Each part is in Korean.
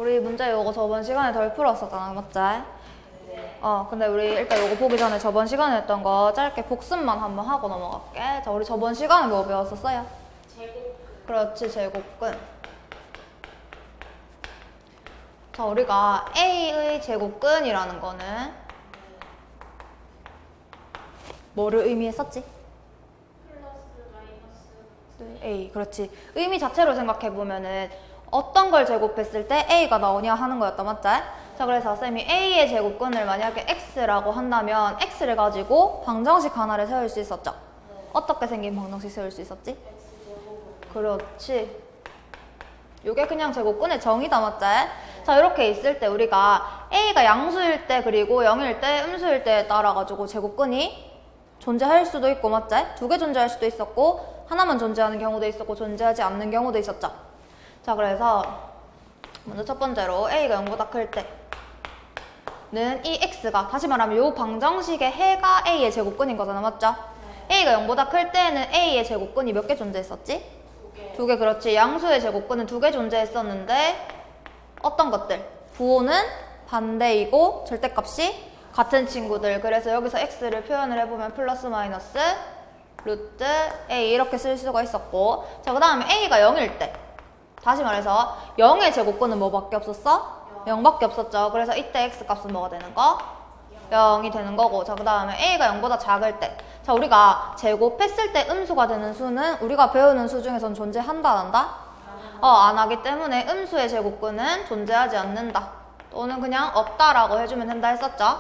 우리 문제 요거 저번 시간에 덜 풀었었잖아, 맞지? 근데 우리 일단 요거 보기 전에 저번 시간에 했던 거 짧게 복습만 한번 하고 넘어갈게. 자, 우리 저번 시간에 뭐 배웠었어요? 제곱근. 그렇지, 제곱근. 자, 우리가 A의 제곱근이라는 거는 뭐를 의미했었지? 플러스 마이너스. A, 그렇지. 의미 자체로 생각해보면은 어떤 걸 제곱했을 때 A가 나오냐 하는 거였다, 맞지? 자, 그래서 쌤이 A의 제곱근을 만약에 X라고 한다면 X를 가지고 방정식 하나를 세울 수 있었죠? 어떻게 생긴 방정식 세울 수 있었지? 그렇지. 요게 그냥 제곱근의 정의다, 맞지? 자, 이렇게 있을 때 우리가 A가 양수일 때 그리고 0일 때 음수일 때에 따라 가지고 제곱근이 존재할 수도 있고, 맞지? 두 개 존재할 수도 있었고 하나만 존재하는 경우도 있었고 존재하지 않는 경우도 있었죠. 자, 그래서 먼저 첫 번째로 A가 0보다 클 때는 이 X가, 다시 말하면 요 방정식의 해가 A의 제곱근인 거잖아, 맞죠? A가 0보다 클 때는 A의 제곱근이 몇 개 존재했었지? 두 개, 그렇지. 양수의 제곱근은 두 개 존재했었는데 어떤 것들? 부호는 반대이고 절대값이 같은 친구들. 그래서 여기서 X를 표현을 해보면 플러스 마이너스 루트 A 이렇게 쓸 수가 있었고, 자, 그 다음에 A가 0일 때, 다시 말해서 0의 제곱근은 뭐밖에 없었어? 0밖에 없었죠. 그래서 이때 X값은 뭐가 되는 거? 0이 되는 거고. 자, 그 다음에 A가 0보다 작을 때, 자, 우리가 제곱했을 때 음수가 되는 수는 우리가 배우는 수 중에선 존재한다, 안 한다? 안 하기 때문에 음수의 제곱근은 존재하지 않는다, 또는 그냥 없다라고 해주면 된다 했었죠.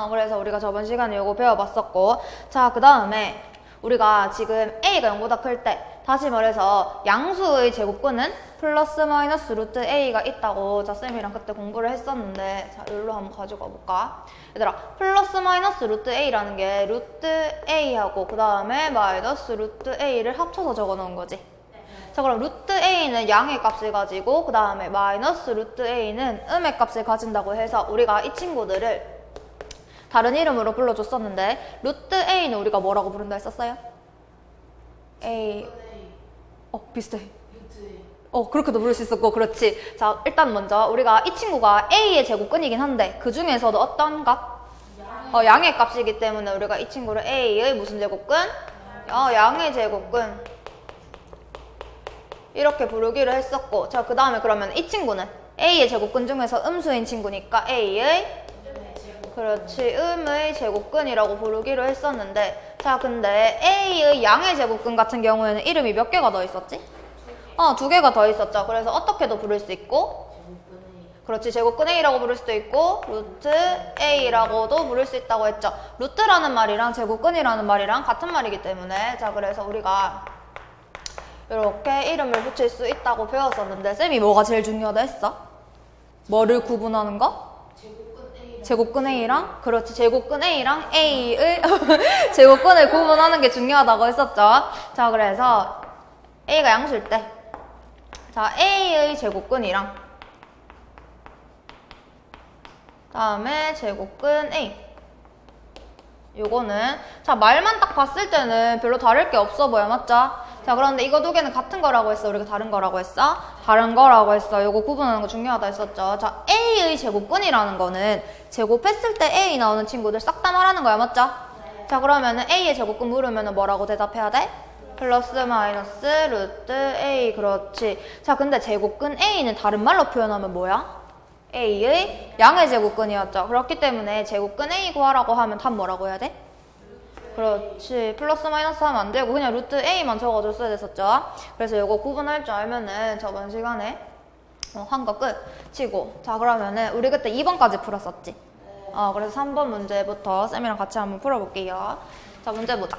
그래서 우리가 저번 시간에 이거 배워봤었고, 자, 그 다음에 우리가 지금 A가 0보다 클 때, 다시 말해서 양수의 제곱근은 플러스 마이너스 루트 A가 있다고 자, 쌤이랑 그때 공부를 했었는데, 자, 여기로 한번 가져가 볼까? 얘들아, 플러스 마이너스 루트 A라는 게 루트 A하고 그 다음에 마이너스 루트 A를 합쳐서 적어 놓은 거지. 자, 그럼 루트 A는 양의 값을 가지고 그 다음에 마이너스 루트 A는 음의 값을 가진다고 해서 우리가 이 친구들을 다른 이름으로 불러줬었는데, 루트 A는 우리가 뭐라고 부른다 했었어요? A. 비슷해. 그렇게도 부를 수 있었고, 그렇지. 자, 일단 먼저 우리가 이 친구가 A의 제곱근이긴 한데 그 중에서도 어떤 값? 양의 값이기 때문에 우리가 이 친구를 A의 무슨 제곱근? 양의 제곱근 이렇게 부르기로 했었고, 자, 그 다음에 그러면 이 친구는 A의 제곱근 중에서 음수인 친구니까 A의, 그렇지, 음의 제곱근이라고 부르기로 했었는데, 자, 근데 A의 양의 제곱근 같은 경우에는 이름이 몇 개가 더 있었지? 두 개가 더 있었죠. 그래서 어떻게도 부를 수 있고, 그렇지, 제곱근 A라고 부를 수도 있고 루트 A라고도 부를 수 있다고 했죠. 루트라는 말이랑 제곱근이라는 말이랑 같은 말이기 때문에, 자, 그래서 우리가 이렇게 이름을 붙일 수 있다고 배웠었는데, 쌤이 뭐가 제일 중요하다 했어? 뭐를 구분하는 거? 제곱근 A랑, 그렇지, 제곱근 A랑 A의 제곱근을 구분하는 게 중요하다고 했었죠. 자, 그래서 A가 양수일 때, 자, A의 제곱근이랑 다음에 제곱근 A, 요거는 자, 말만 딱 봤을 때는 별로 다를 게 없어 보여, 맞죠? 자, 그런데 이거 두 개는 같은 거라고 했어? 우리가 다른 거라고 했어? 다른 거라고 했어. 요거 구분하는 거 중요하다 했었죠. 자, A의 제곱근이라는 거는 제곱했을 때 A 나오는 친구들 싹 다 말하는 거야, 맞죠? 자, 그러면은 A의 제곱근 물으면은 뭐라고 대답해야 돼? 플러스 마이너스 루트 A, 그렇지. 자, 근데 제곱근 A는 다른 말로 표현하면 뭐야? A의 양의 제곱근이었죠. 그렇기 때문에 제곱근 A 구하라고 하면 답 뭐라고 해야 돼? 그렇지, 플러스 마이너스 하면 안 되고 그냥 루트 A만 적어줬어야 됐었죠. 그래서 이거 구분할 줄 알면은 저번 시간에 한 거 끝 치고, 자, 그러면은 우리 그때 2번까지 풀었었지. 그래서 3번 문제부터 쌤이랑 같이 한번 풀어볼게요. 자, 문제 보자.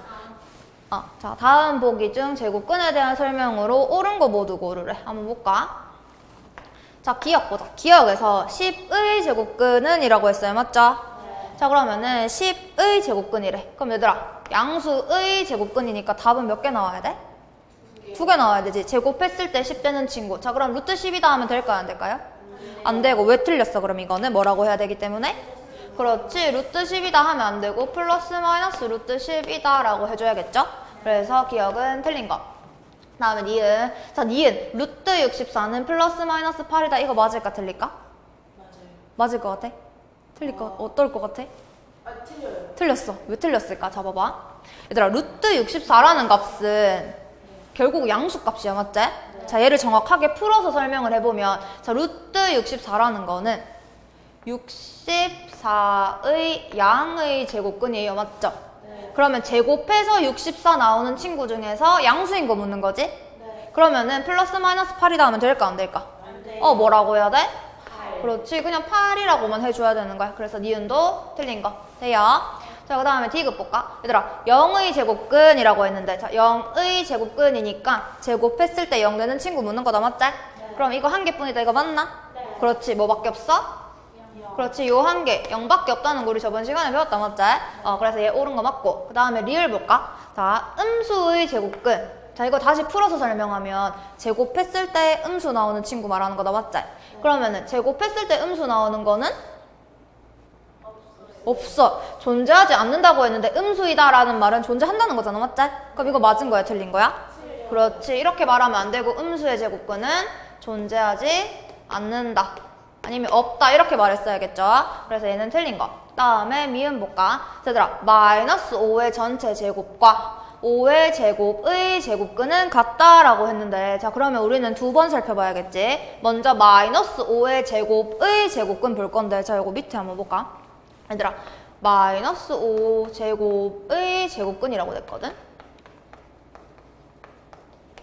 자, 다음 보기 중 제곱근에 대한 설명으로 옳은 거 모두 고르래. 한번 볼까? 자, 기억 보자. 기억에서 10의 제곱근은 이라고 했어요, 맞죠? 자, 그러면은 10의 제곱근이래. 그럼 얘들아, 양수의 제곱근이니까 답은 몇 개 나와야 돼? 두 개 나와야 되지. 제곱했을 때 10 되는 친구. 자, 그럼 루트 10이다 하면 될까요, 안 될까요? 안 되고. 왜 틀렸어? 그럼 이거는 뭐라고 해야 되기 때문에? 그렇지, 루트 10이다 하면 안 되고 플러스 마이너스 루트 10이다 라고 해줘야겠죠? 그래서 기억은 틀린 거. 다음에 니은. 자, 니은. 루트 64는 플러스 마이너스 8이다. 이거 맞을까, 틀릴까? 맞아요. 맞을 것 같아? 틀릴 것, 어떨 것 같아? 아, 틀려요. 틀렸어. 왜 틀렸을까? 자, 봐봐. 얘들아, 루트 64라는 값은 결국 양수값이야, 맞지? 자, 얘를 정확하게 풀어서 설명을 해보면, 자, 루트 64라는 거는 64의 양의 제곱근이에요, 맞죠? 네. 그러면 제곱해서 64 나오는 친구 중에서 양수인 거 묻는 거지? 네. 그러면은 플러스 마이너스 8이다 하면 될까, 안 될까? 안 돼. 뭐라고 해야 돼? 8. 그렇지, 그냥 8이라고만 해줘야 되는 거야. 그래서 니은도 틀린 거. 돼요? 자, 그 다음에 D급 볼까? 얘들아, 0의 제곱근이라고 했는데, 자, 0의 제곱근이니까 제곱했을 때 0 되는 친구 묻는 거다, 맞지? 그럼 이거 한 개뿐이다, 이거 맞나? 네. 그렇지, 뭐밖에 없어? 그렇지, 요 한 개, 0밖에 없다는 거 우리 저번 시간에 배웠다, 맞지? 그래서 얘 옳은 거 맞고. 그 다음에 리을 볼까? 자, 음수의 제곱근. 자, 이거 다시 풀어서 설명하면 제곱했을 때 음수 나오는 친구 말하는 거다, 맞지? 그러면은 제곱했을 때 음수 나오는 거는? 없어. 존재하지 않는다고 했는데 음수이다라는 말은 존재한다는 거잖아, 맞지? 그럼 이거 맞은 거야, 틀린 거야? 그렇지. 이렇게 말하면 안 되고 음수의 제곱근은 존재하지 않는다. 아니면 없다. 이렇게 말했어야겠죠? 그래서 얘는 틀린 거. 다음에 미음 볼까? 얘들아, 마이너스 5의 전체 제곱과 5의 제곱의 제곱근은 같다라고 했는데, 자, 그러면 우리는 두 번 살펴봐야겠지? 먼저 마이너스 5의 제곱의 제곱근 볼 건데, 자, 이거 밑에 한번 볼까? 얘들아, 마이너스 5 제곱의 제곱근이라고 됐거든?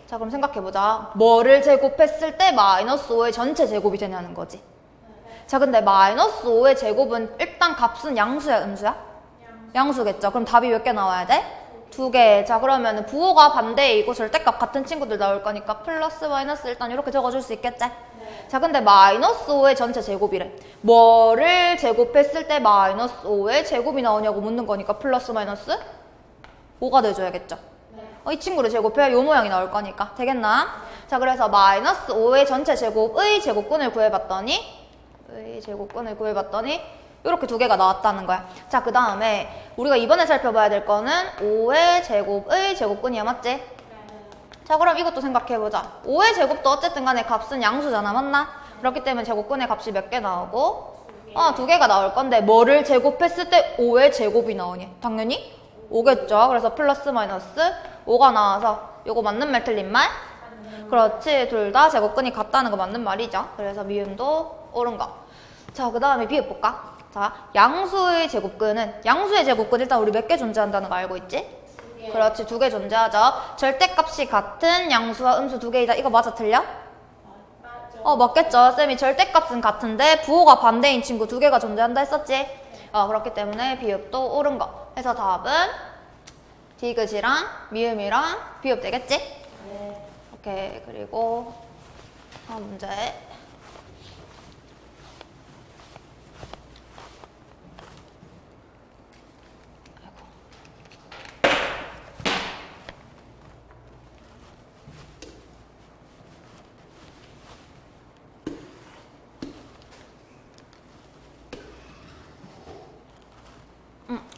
자, 그럼 생각해보자. 뭐를 제곱했을 때 마이너스 5의 전체 제곱이 되냐는 거지. 자, 근데 마이너스 5의 제곱은 일단 값은 양수야, 음수야? 양수겠죠. 그럼 답이 몇 개 나와야 돼? 2개. 자, 그러면 부호가 반대이고 절대값 같은 친구들 나올 거니까 플러스 마이너스 일단 이렇게 적어줄 수 있겠지? 자, 근데 마이너스 5의 전체 제곱이래. 뭐를 제곱했을 때 마이너스 5의 제곱이 나오냐고 묻는 거니까 플러스 마이너스 5가 돼줘야겠죠. 이 친구를 제곱해야 요 모양이 나올 거니까. 되겠나? 자, 그래서 마이너스 5의 전체 제곱의 제곱근을 구해봤더니 이렇게 두 개가 나왔다는 거야. 자, 그 다음에 우리가 이번에 살펴봐야 될 거는 5의 제곱의 제곱근이야, 맞지? 자, 그럼 이것도 생각해보자. 5의 제곱도 어쨌든 간에 값은 양수잖아, 맞나? 그렇기 때문에 제곱근의 값이 몇 개 나오고? 2개가 나올 건데 뭐를 제곱했을 때 5의 제곱이 나오니? 당연히 5겠죠. 그래서 플러스 마이너스 5가 나와서 요거 맞는 말 틀린 말? 그렇지. 둘 다 제곱근이 같다는 거 맞는 말이죠. 그래서 미음도 옳은 거. 자, 그 다음에 비읍 볼까? 자, 양수의 제곱근은 양수의 제곱근 일단 우리 몇 개 존재한다는 거 알고 있지? 2개. 그렇지, 2개 존재하죠. 절대값이 같은 양수와 음수 2개이다. 이거 맞아, 틀려? 맞죠. 맞겠죠. 쌤이 절대값은 같은데 부호가 반대인 친구 2개가 존재한다 했었지? 그렇기 때문에 비읍도 옳은 거. 해서 답은 디귿이랑 미음이랑 비읍 되겠지? 네. 오케이. 그리고 다음 문제.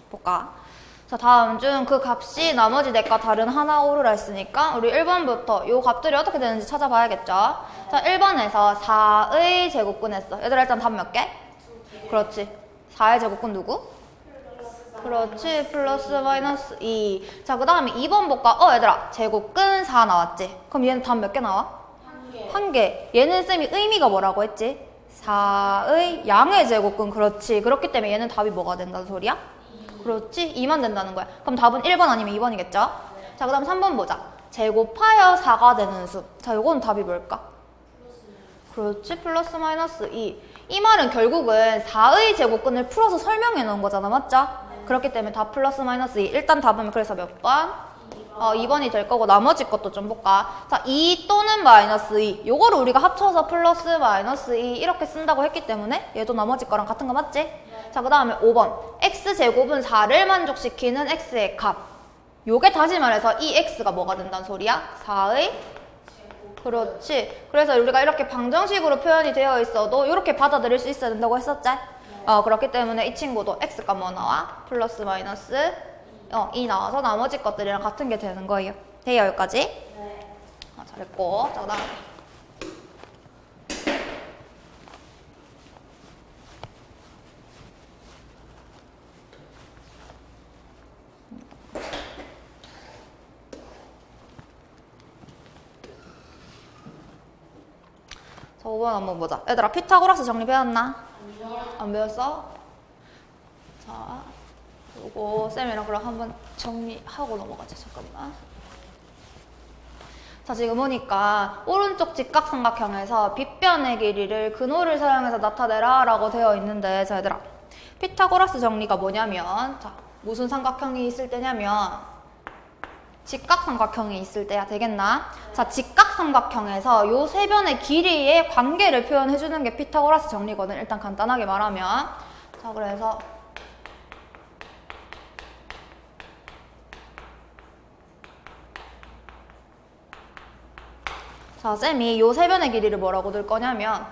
볼까? 자, 다음 중 그 값이 나머지 넷과 다른 하나 오르라 했으니까 우리 1번부터 요 값들이 어떻게 되는지 찾아봐야겠죠? 자, 1번에서 4의 제곱근 했어. 얘들아, 일단 답 몇 개? 2개. 그렇지. 4의 제곱근 누구? 그렇지. 플러스 마이너스 2. 자, 그 다음에 2번 볼까? 얘들아, 제곱근 4 나왔지? 그럼 얘는 답 몇 개 나와? 1개. 한 개. 얘는 쌤이 의미가 뭐라고 했지? 4의 양의 제곱근. 그렇지. 그렇기 때문에 얘는 답이 뭐가 된다는 소리야? 그렇지. 2만 된다는 거야. 그럼 답은 1번 아니면 2번이겠죠? 자, 그 다음 3번 보자. 제곱하여 4가 되는 수. 자, 요건 답이 뭘까? 그렇지. 플러스 마이너스 2. 이 말은 결국은 4의 제곱근을 풀어서 설명해 놓은 거잖아, 맞죠? 그렇기 때문에 다 플러스 마이너스 2. 일단 답은 그래서 몇 번? 2번이 될 거고 나머지 것도 좀 볼까? 자, 2 또는 마이너스 2. 요거를 우리가 합쳐서 플러스 마이너스 2 이렇게 쓴다고 했기 때문에 얘도 나머지 거랑 같은 거 맞지? 자, 그 다음에 5번. x제곱은 4를 만족시키는 x의 값. 요게 다시 말해서 이 x가 뭐가 된다는 소리야? 4의 그렇지. 그래서 우리가 이렇게 방정식으로 표현이 되어 있어도 이렇게 받아들일 수 있어야 된다고 했었지? 그렇기 때문에 이 친구도 x가 뭐 나와? 플러스 마이너스 2 나와서 나머지 것들이랑 같은 게 되는 거예요. 돼요, 여기까지? 네. 잘했고. 자, 그다음에 자, 5번 한번 보자. 얘들아, 피타고라스 정리 배웠나? 안 배웠어? 자, 요거 쌤이랑 그럼 한번 정리하고 넘어가자. 잠깐만. 자, 지금 보니까 오른쪽 직각삼각형에서 빗변의 길이를 근호를 사용해서 나타내라 라고 되어 있는데, 자, 얘들아, 피타고라스 정리가 뭐냐면, 자, 무슨 삼각형이 있을 때냐면 직각삼각형이 있을 때야. 되겠나? 자, 직각삼각형에서 요 세 변의 길이의 관계를 표현해주는 게 피타고라스 정리거든. 일단 간단하게 말하면. 자, 그래서 자, 쌤이 요 세 변의 길이를 뭐라고 들 거냐면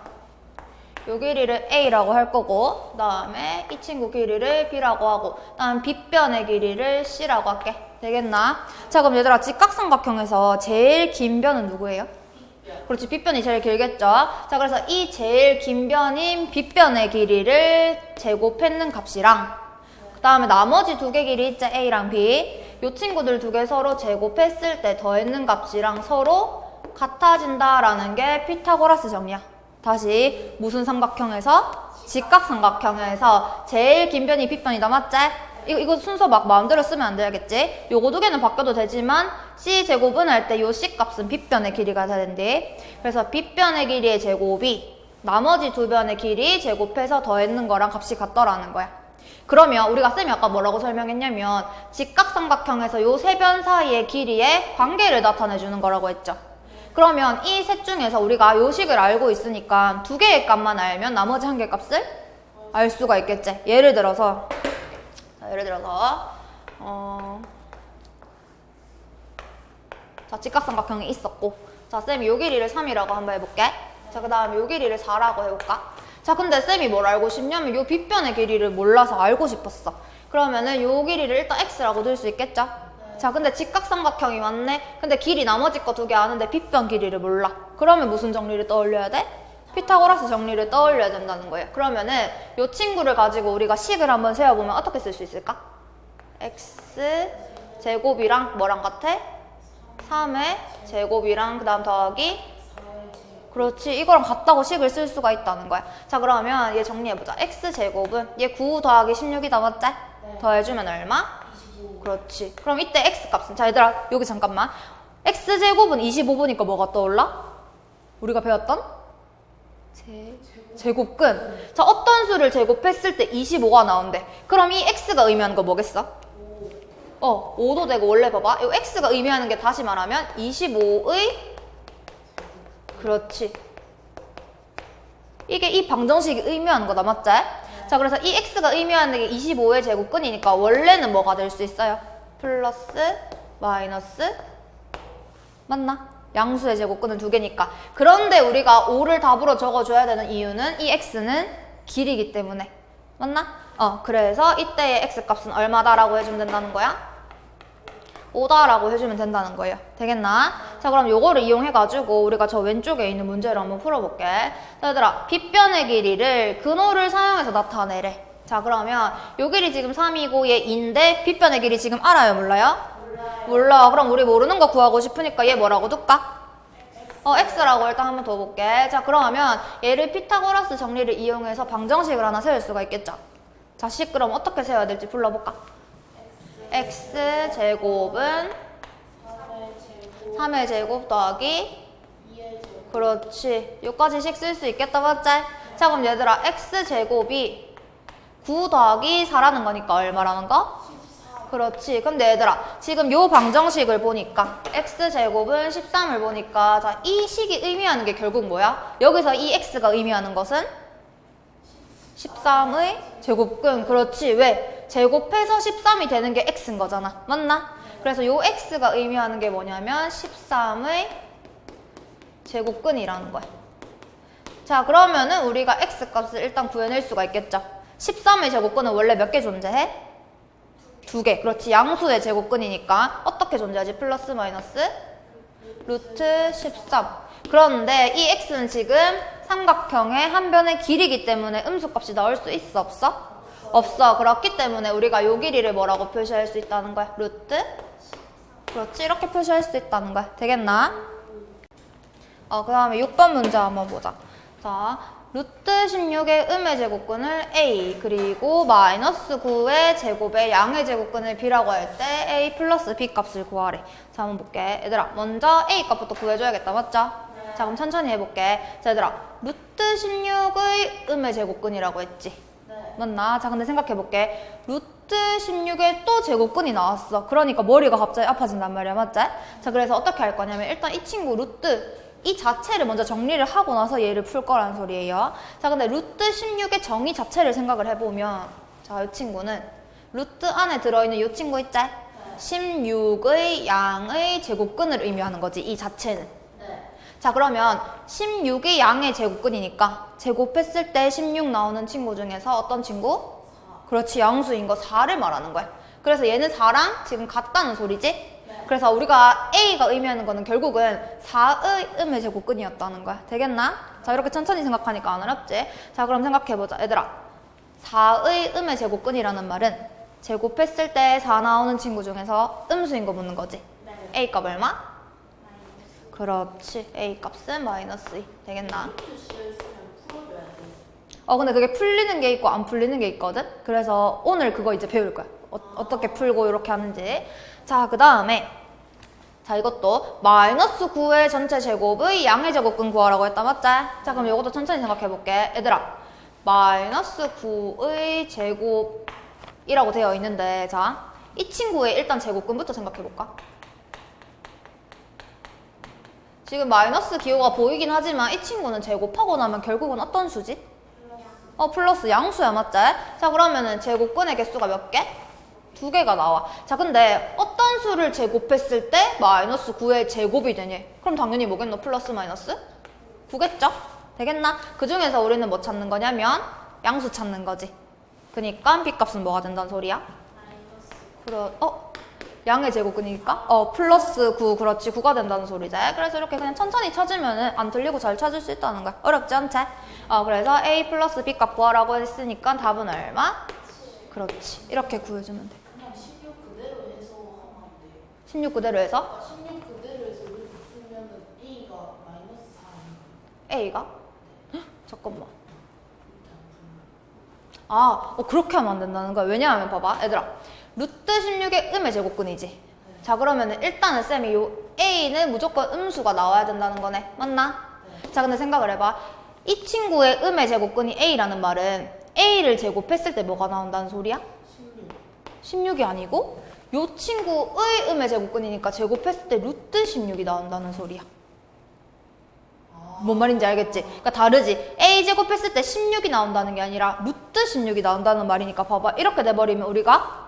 요 길이를 A라고 할 거고, 그 다음에 이 친구 길이를 B라고 하고, 그 다음 빗변의 길이를 C라고 할게. 되겠나? 자, 그럼 얘들아, 직각삼각형에서 제일 긴 변은 누구예요? 그렇지, 빗변이 제일 길겠죠? 자, 그래서 이 제일 긴 변인 빗변의 길이를 제곱했는 값이랑, 그 다음에 나머지 두 개 길이 있지, A랑 B. 요 친구들 두 개 서로 제곱했을 때 더했는 값이랑 서로 같아진다라는 게 피타고라스 정리야. 다시, 무슨 삼각형에서? 직각삼각형에서 제일 긴 변이 빗변이다, 맞지? 이거 순서 막 마음대로 쓰면 안 되겠지? 요거 두 개는 바뀌어도 되지만 C제곱은 할 때 요 C값은 빗변의 길이가 돼야 된대. 그래서 빗변의 길이의 제곱이 나머지 두 변의 길이 제곱해서 더했는 거랑 값이 같더라는 거야. 그러면 우리가 쌤이 아까 뭐라고 설명했냐면 직각삼각형에서 요 세 변 사이의 길이의 관계를 나타내주는 거라고 했죠. 그러면 이 셋 중에서 우리가 요 식을 알고 있으니까 두 개의 값만 알면 나머지 한 개의 값을 알 수가 있겠지. 예를 들어서 자, 직각삼각형이 있었고, 자, 쌤이 요 길이를 3이라고 한번 해볼게. 자, 그 다음에 요 길이를 4라고 해볼까? 자, 근데 쌤이 뭘 알고 싶냐면 요 빗변의 길이를 몰라서 알고 싶었어. 그러면은 요 길이를 일단 x라고 들 수 있겠죠? 자, 근데 직각삼각형이 왔네? 근데 길이 나머지 거 두 개 아는데 빗변 길이를 몰라. 그러면 무슨 정리를 떠올려야 돼? 피타고라스 정리를 떠올려야 된다는 거예요. 그러면은 요 친구를 가지고 우리가 식을 한번 세워보면 어떻게 쓸 수 있을까? x 제곱이랑 뭐랑 같아? 3의 제곱이랑 그 다음 더하기, 그렇지, 이거랑 같다고 식을 쓸 수가 있다는 거야. 자, 그러면 얘 정리해보자. x 제곱은 얘 9 더하기 16이다, 맞지? 더해주면 얼마? 25. 그렇지. 그럼 이때 x 값은, 자, 얘들아, 여기 잠깐만. x 제곱은 25보니까 뭐가 떠올라? 우리가 배웠던? 제곱근. 자, 어떤 수를 제곱했을 때 25가 나온대. 그럼 이 x가 의미하는 거 뭐겠어? 5도 되고, 원래 봐봐. 이 x가 의미하는 게 다시 말하면 25의, 그렇지, 이게 이 방정식이 의미하는 거다, 맞지? 자, 그래서 이 x가 의미하는 게 25의 제곱근이니까 원래는 뭐가 될 수 있어요? 플러스, 마이너스, 맞나? 양수의 제곱근은 두 개니까. 그런데 우리가 5를 답으로 적어줘야 되는 이유는 이 x는 길이기 때문에. 맞나? 그래서 이때의 x값은 얼마다라고 해주면 된다는 거야? 5다라고 해주면 된다는 거예요. 되겠나? 자, 그럼 요거를 이용해가지고 우리가 저 왼쪽에 있는 문제를 한번 풀어볼게. 자, 얘들아, 빗변의 길이를 근호를 사용해서 나타내래. 자, 그러면 요 길이 지금 3이고 얘 2인데 빗변의 길이 지금 알아요? 몰라요? 몰라. 그럼 우리 모르는 거 구하고 싶으니까 얘 뭐라고 둘까? x라고 일단 한번 더 볼게. 자, 그러면 얘를 피타고라스 정리를 이용해서 방정식을 하나 세울 수가 있겠죠. 자, 식 그럼 어떻게 세워야 될지 불러볼까? x 제곱은 3의 제곱 더하기 2의 제곱. 그렇지. 요까지 식 쓸 수 있겠다, 맞지? 자, 그럼 얘들아, x 제곱이 9 더하기 4라는 거니까 얼마라는 거? 14. 그렇지. 근데 얘들아, 지금 요 방정식을 보니까 x 제곱은 13을 보니까, 자, 이 식이 의미하는 게 결국 뭐야? 여기서 이 x가 의미하는 것은 13의 제곱근. 그렇지. 왜? 제곱해서 13이 되는 게 x인 거잖아. 맞나? 그래서 요 x가 의미하는 게 뭐냐면 13의 제곱근이라는 거야. 자, 그러면은 우리가 x 값을 일단 구해낼 수가 있겠죠. 13의 제곱근은 원래 몇 개 존재해? 2개. 그렇지. 양수의 제곱근이니까 어떻게 존재하지? 플러스 마이너스? 루트 13. 그런데 이 x는 지금 삼각형의 한 변의 길이기 때문에 음수값이 나올 수 있어, 없어? 없어. 그렇기 때문에 우리가 요 길이를 뭐라고 표시할 수 있다는 거야? 루트? 그렇지. 이렇게 표시할 수 있다는 거야. 되겠나? 그 다음에 6번 문제 한번 보자. 자, 루트 16의 음의 제곱근을 a 그리고 마이너스 9의 제곱의 양의 제곱근을 b라고 할 때 a 플러스 b 값을 구하래. 자, 한번 볼게. 얘들아, 먼저 a 값부터 구해줘야겠다. 맞죠? 자, 그럼 천천히 해볼게. 자, 얘들아, 루트 16의 음의 제곱근이라고 했지? 네. 맞나? 자, 근데 생각해볼게. 루트 16에 또 제곱근이 나왔어. 그러니까 머리가 갑자기 아파진단 말이야. 맞지? 자, 그래서 어떻게 할 거냐면 일단 이 친구 루트 이 자체를 먼저 정리를 하고 나서 얘를 풀 거라는 소리예요. 자, 근데 루트 16의 정의 자체를 생각을 해보면 자, 이 친구는 루트 안에 들어있는 이 친구 있지? 16의 양의 제곱근을 의미하는 거지, 이 자체는. 네. 자, 그러면 16이 양의 제곱근이니까 제곱했을 때 16 나오는 친구 중에서 어떤 친구? 4. 그렇지, 양수인 거 4를 말하는 거야. 그래서 얘는 4랑 지금 같다는 소리지? 네. 그래서 우리가 A가 의미하는 거는 결국은 4의 음의 제곱근이었다는 거야. 되겠나? 자, 이렇게 천천히 생각하니까 안 어렵지? 자, 그럼 생각해보자. 얘들아, 4의 음의 제곱근이라는 말은 제곱했을 때 4 나오는 친구 중에서 음수인 거 묻는 거지? 네. A 값 얼마? 마이너스. 그렇지. A 값은 마이너스 2. 되겠나? 루트 C를 쓰면 풀어줘야 돼. 근데 그게 풀리는 게 있고 안 풀리는 게 있거든? 그래서 오늘 그거 이제 배울 거야. 어떻게 풀고 이렇게 하는지. 자, 그 다음에 자, 이것도 마이너스 9의 전체 제곱의 양의 제곱근 구하라고 했다. 맞지? 자, 그럼 이것도 천천히 생각해 볼게. 얘들아, 마이너스 9의 제곱이라고 되어 있는데, 자, 이 친구의 일단 제곱근부터 생각해 볼까? 지금 마이너스 기호가 보이긴 하지만 이 친구는 제곱하고 나면 결국은 어떤 수지? 플러스 양수야. 맞지? 자, 그러면은 제곱근의 개수가 몇 개? 2개가 나와. 자, 근데 어떤 수를 제곱했을 때 마이너스 9의 제곱이 되니? 그럼 당연히 뭐겠노? 플러스 마이너스? 9겠죠? 되겠나? 그 중에서 우리는 뭐 찾는 거냐면 양수 찾는 거지. 그니까 B값은 뭐가 된다는 소리야? 마이너스. 양의 제곱근이니까? 플러스 9, 그렇지. 9가 된다는 소리지. 그래서 이렇게 그냥 천천히 찾으면은 안 틀리고 잘 찾을 수 있다는 거야. 어렵지 않지? 그래서 A 플러스 B 값 구하라고 했으니까 답은 얼마? 그렇지. 이렇게 구해주면 돼. 그냥 16 그대로 해서 하면 안 돼요. 16 그대로 해서 16 그대로 해서 이렇게 풀면은 A가 마이너스 4 아닌가요? A가? 헉, 잠깐만. 이렇게 안 풀면. 그렇게 하면 안 된다는 거야. 왜냐하면 봐봐. 얘들아, 루트 16의 음의 제곱근이지. 자, 그러면은 일단은 쌤이 요 A는 무조건 음수가 나와야 된다는 거네. 맞나? 자, 근데 생각을 해봐. 이 친구의 음의 제곱근이 A라는 말은 A를 제곱했을 때 뭐가 나온다는 소리야? 16. 16이 아니고 요 친구의 음의 제곱근이니까 제곱했을 때 루트 16이 나온다는 소리야. 뭔 말인지 알겠지? 그러니까 다르지. A 제곱했을 때 16이 나온다는 게 아니라 루트 16이 나온다는 말이니까 봐봐. 이렇게 돼버리면 우리가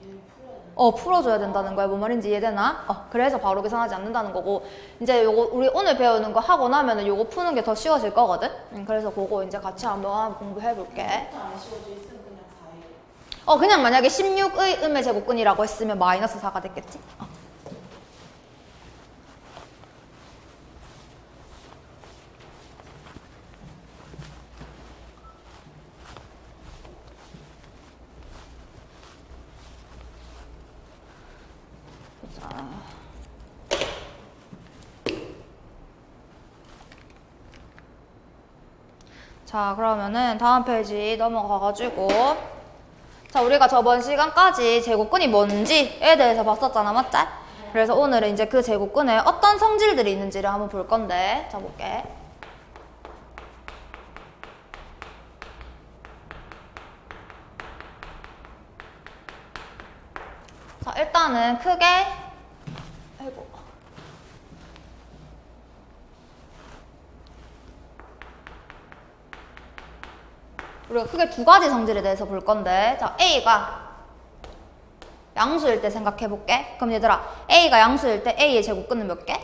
얘를 풀어야 돼. 풀어줘야 된다는 거야. 뭔 말인지 이해되나? 그래서 바로 계산하지 않는다는 거고. 이제 요거 우리 오늘 배우는 거 하고 나면은 요거 푸는 게 더 쉬워질 거거든? 그래서 그거 이제 같이 한번 공부해 볼게. 루트 안 씌워져 있으면 그냥 4예요. 그냥 만약에 16의 음의 제곱근이라고 했으면 마이너스 4가 됐겠지? 자, 그러면은 다음 페이지 넘어가가지고 자, 우리가 저번 시간까지 제곱근이 뭔지에 대해서 봤었잖아. 맞지? 그래서 오늘은 이제 그 제곱근에 어떤 성질들이 있는지를 한번 볼 건데 자, 볼게. 자, 일단은 크게 아이고. 우리가 크게 두 가지 성질에 대해서 볼 건데 자, A가 양수일 때 생각해 볼게. 그럼 얘들아, A가 양수일 때 A의 제곱근은 몇 개?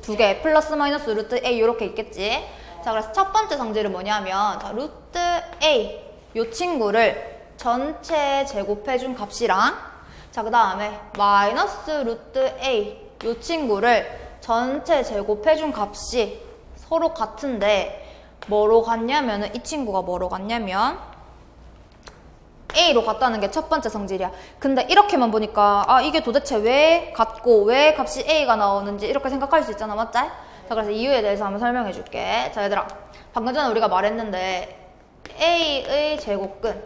2개. 플러스 마이너스 루트 A 이렇게 있겠지. 자, 그래서 첫 번째 성질은 뭐냐면 자, 루트 A 요 친구를 전체 제곱해준 값이랑 자, 그 다음에 마이너스 루트 A 요 친구를 전체 제곱해준 값이 서로 같은데 뭐로 같냐면은 이 친구가 뭐로 같냐면 A로 같다는 게 첫 번째 성질이야. 근데 이렇게만 보니까 아 이게 도대체 왜 같고 왜 값이 A가 나오는지 이렇게 생각할 수 있잖아, 맞지? 자, 그래서 이유에 대해서 한번 설명해 줄게. 자, 얘들아, 방금 전에 우리가 말했는데 A의 제곱근,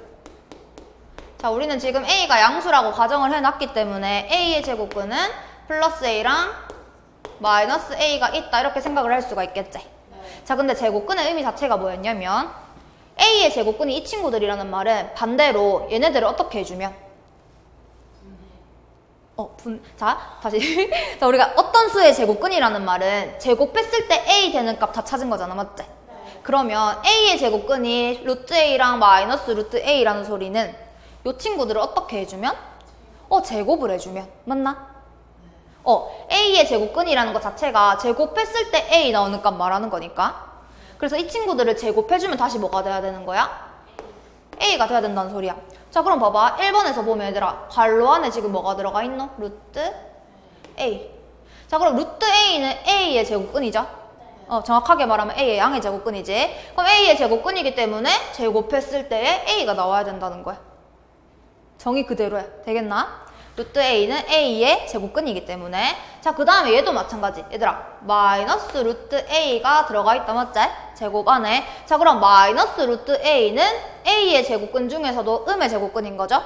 자, 우리는 지금 A가 양수라고 가정을 해놨기 때문에 A의 제곱근은 플러스 A랑 마이너스 A가 있다 이렇게 생각을 할 수가 있겠지. 자, 근데 제곱근의 의미 자체가 뭐였냐면 A의 제곱근이 이 친구들이라는 말은 반대로 얘네들을 어떻게 해주면 자, 다시 자, 우리가 어떤 수의 제곱근이라는 말은 제곱했을 때 A 되는 값 다 찾은 거잖아, 맞지? 그러면 A의 제곱근이 루트 A랑 마이너스 루트 A라는 소리는 이 친구들을 어떻게 해주면? 제곱을 해주면. 맞나? A의 제곱근이라는 것 자체가 제곱했을 때 A 나오는 값 말하는 거니까. 그래서 이 친구들을 제곱해주면 다시 뭐가 돼야 되는 거야? A가 돼야 된다는 소리야. 자, 그럼 봐봐. 1번에서 보면 얘들아, 괄호 안에 지금 뭐가 들어가 있노? 루트 A. 자, 그럼 루트 A는 A의 제곱근이죠? 정확하게 말하면 A의 양의 제곱근이지. 그럼 A의 제곱근이기 때문에 제곱했을 때에 A가 나와야 된다는 거야. 정의 그대로야. 되겠나? 루트 A는 A의 제곱근이기 때문에. 자, 그 다음에 얘도 마찬가지. 얘들아, 마이너스 루트 A가 들어가 있다, 맞지? 제곱 안에. 자, 그럼 마이너스 루트 A는 A의 제곱근 중에서도 음의 제곱근인 거죠?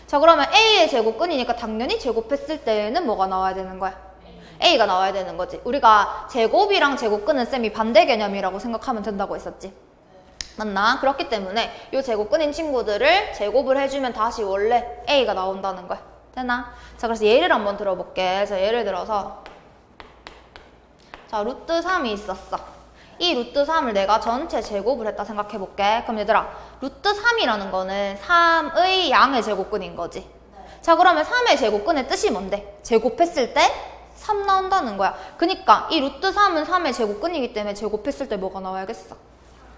자, 그러면 A의 제곱근이니까 당연히 제곱했을 때는 뭐가 나와야 되는 거야? A가 나와야 되는 거지. 우리가 제곱이랑 제곱근은 쌤이 반대 개념이라고 생각하면 된다고 했었지. 맞나? 그렇기 때문에 이 제곱근인 친구들을 제곱을 해주면 다시 원래 A가 나온다는 거야. 되나? 자, 그래서 예를 한번 들어볼게. 자, 예를 들어서 자, 루트 3이 있었어. 이 루트 3을 내가 전체 제곱을 했다 생각해볼게. 그럼 얘들아, 루트 3이라는 거는 3의 양의 제곱근인 거지. 자, 그러면 3의 제곱근의 뜻이 뭔데? 제곱했을 때 3 나온다는 거야. 그니까 이 루트 3은 3의 제곱근이기 때문에 제곱했을 때 뭐가 나와야겠어?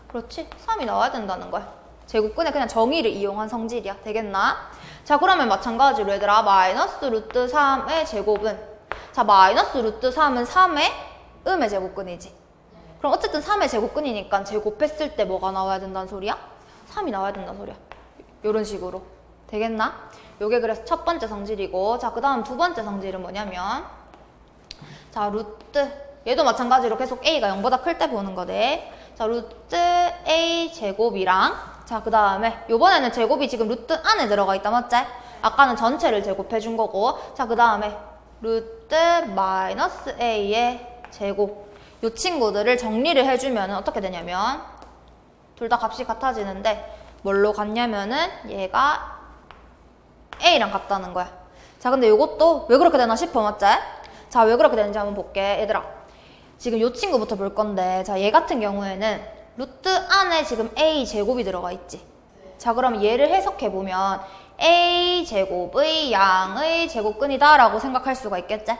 그렇지? 3이 나와야 된다는 거야. 제곱근의 그냥 정의를 이용한 성질이야. 되겠나? 자, 그러면 마찬가지로 얘들아, 마이너스 루트 3의 제곱은, 자, 마이너스 루트 3은 3의 음의 제곱근이지. 그럼 어쨌든 3의 제곱근이니까 제곱했을 때 뭐가 나와야 된다는 소리야? 3이 나와야 된다는 소리야. 요런 식으로. 되겠나? 요게 그래서 첫 번째 성질이고, 자, 그 다음 두 번째 성질은 뭐냐면, 자, 루트, 얘도 마찬가지로 계속 A가 0보다 클 때 보는 거네. 자, 루트 A 제곱이랑, 자, 그 다음에 요번에는 제곱이 지금 루트 안에 들어가 있다, 맞지? 아까는 전체를 제곱해 준 거고. 자, 그 다음에 루트 마이너스 A의 제곱. 요 친구들을 정리를 해주면 어떻게 되냐면 둘 다 값이 같아지는데 뭘로 같냐면은 얘가 A랑 같다는 거야. 자, 근데 요것도 왜 그렇게 되나 싶어, 맞지? 자, 왜 그렇게 되는지 한번 볼게. 얘들아, 지금 요 친구부터 볼 건데, 자, 얘 같은 경우에는 루트 안에 지금 A 제곱이 들어가 있지. 자, 그럼 얘를 해석해보면 A 제곱의 양의 제곱근이다 라고 생각할 수가 있겠지?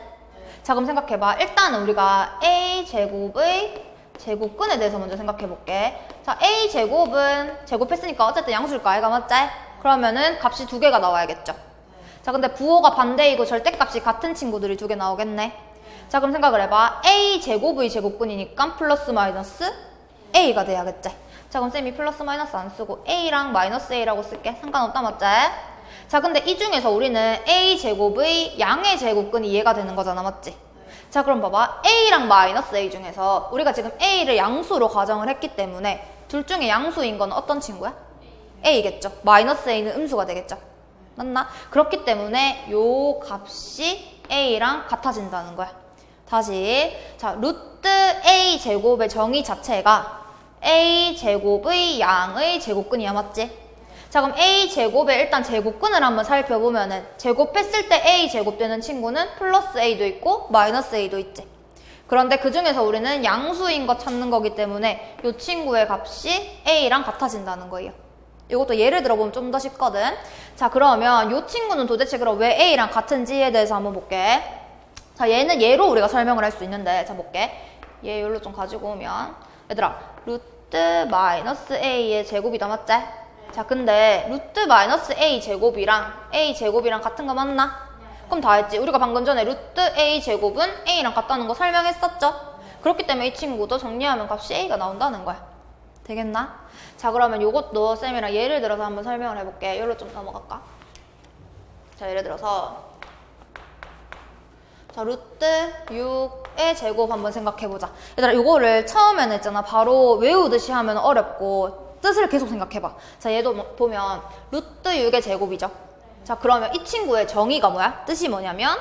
자, 그럼 생각해봐. 일단은 우리가 A 제곱의 제곱근에 대해서 먼저 생각해볼게. 자, A 제곱은 제곱했으니까 어쨌든 양수일 거 아이가, 맞지? 그러면은 값이 두 개가 나와야겠죠. 자, 근데 부호가 반대이고 절대값이 같은 친구들이 두 개 나오겠네. 자, 그럼 생각을 해봐. A 제곱의 제곱근이니까 플러스 마이너스 A가 돼야겠지. 자, 그럼 쌤이 플러스 마이너스 안 쓰고 A랑 마이너스 A라고 쓸게. 상관없다, 맞지? 자, 근데 이 중에서 우리는 A 제곱의 양의 제곱근이 얘가 되는 거잖아, 맞지? 자, 그럼 봐봐. A랑 마이너스 A 중에서 우리가 지금 A를 양수로 가정을 했기 때문에 둘 중에 양수인 건 어떤 친구야? A겠죠. 마이너스 A는 음수가 되겠죠. 맞나? 그렇기 때문에 요 값이 A랑 같아진다는 거야. 다시, 자, 루트 A 제곱의 정의 자체가 A 제곱의 양의 제곱근이야, 맞지? 자, 그럼 A 제곱의 일단 제곱근을 한번 살펴보면은 제곱했을 때 A 제곱되는 친구는 플러스 A도 있고 마이너스 A도 있지. 그런데 그 중에서 우리는 양수인 거 찾는 거기 때문에 이 친구의 값이 A랑 같아진다는 거예요. 이것도 예를 들어보면 좀 더 쉽거든. 자, 그러면 이 친구는 도대체 그럼 왜 A랑 같은지에 대해서 한번 볼게. 자, 얘는 얘로 우리가 설명을 할 수 있는데, 자, 볼게. 얘 여기로 좀 가지고 오면, 얘들아, 루트 마이너스 A의 제곱이다, 맞지? 자, 근데 루트 마이너스 A 제곱이랑 같은 거 맞나? 그럼 다 했지. 우리가 방금 전에 루트 A 제곱은 A랑 같다는 거 설명했었죠? 그렇기 때문에 이 친구도 정리하면 값이 A가 나온다는 거야. 되겠나? 자, 그러면 요것도 쌤이랑 예를 들어서 한번 설명을 해볼게. 여기로 좀 넘어갈까? 자, 예를 들어서 자, 루트 6의 제곱 한번 생각해보자. 얘들아, 요거를 처음에는 있잖아. 바로 외우듯이 하면 어렵고 뜻을 계속 생각해봐. 자, 얘도 보면 루트 6의 제곱이죠. 자, 그러면 이 친구의 정의가 뭐야? 뜻이 뭐냐면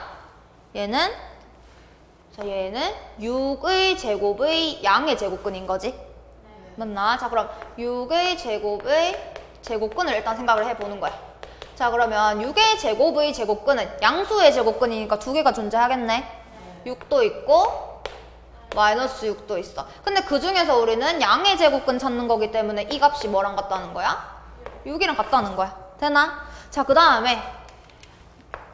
얘는 6의 제곱의 양의 제곱근인 거지. 맞나? 자, 그럼 6의 제곱의 제곱근을 일단 생각을 해보는 거야. 자, 그러면 6의 제곱의 제곱근은 양수의 제곱근이니까 두 개가 존재하겠네. 6도 있고 마이너스 6도 있어. 근데 그 중에서 우리는 양의 제곱근 찾는 거기 때문에 이 값이 뭐랑 같다는 거야? 6이랑 같다는 거야. 되나? 자, 그 다음에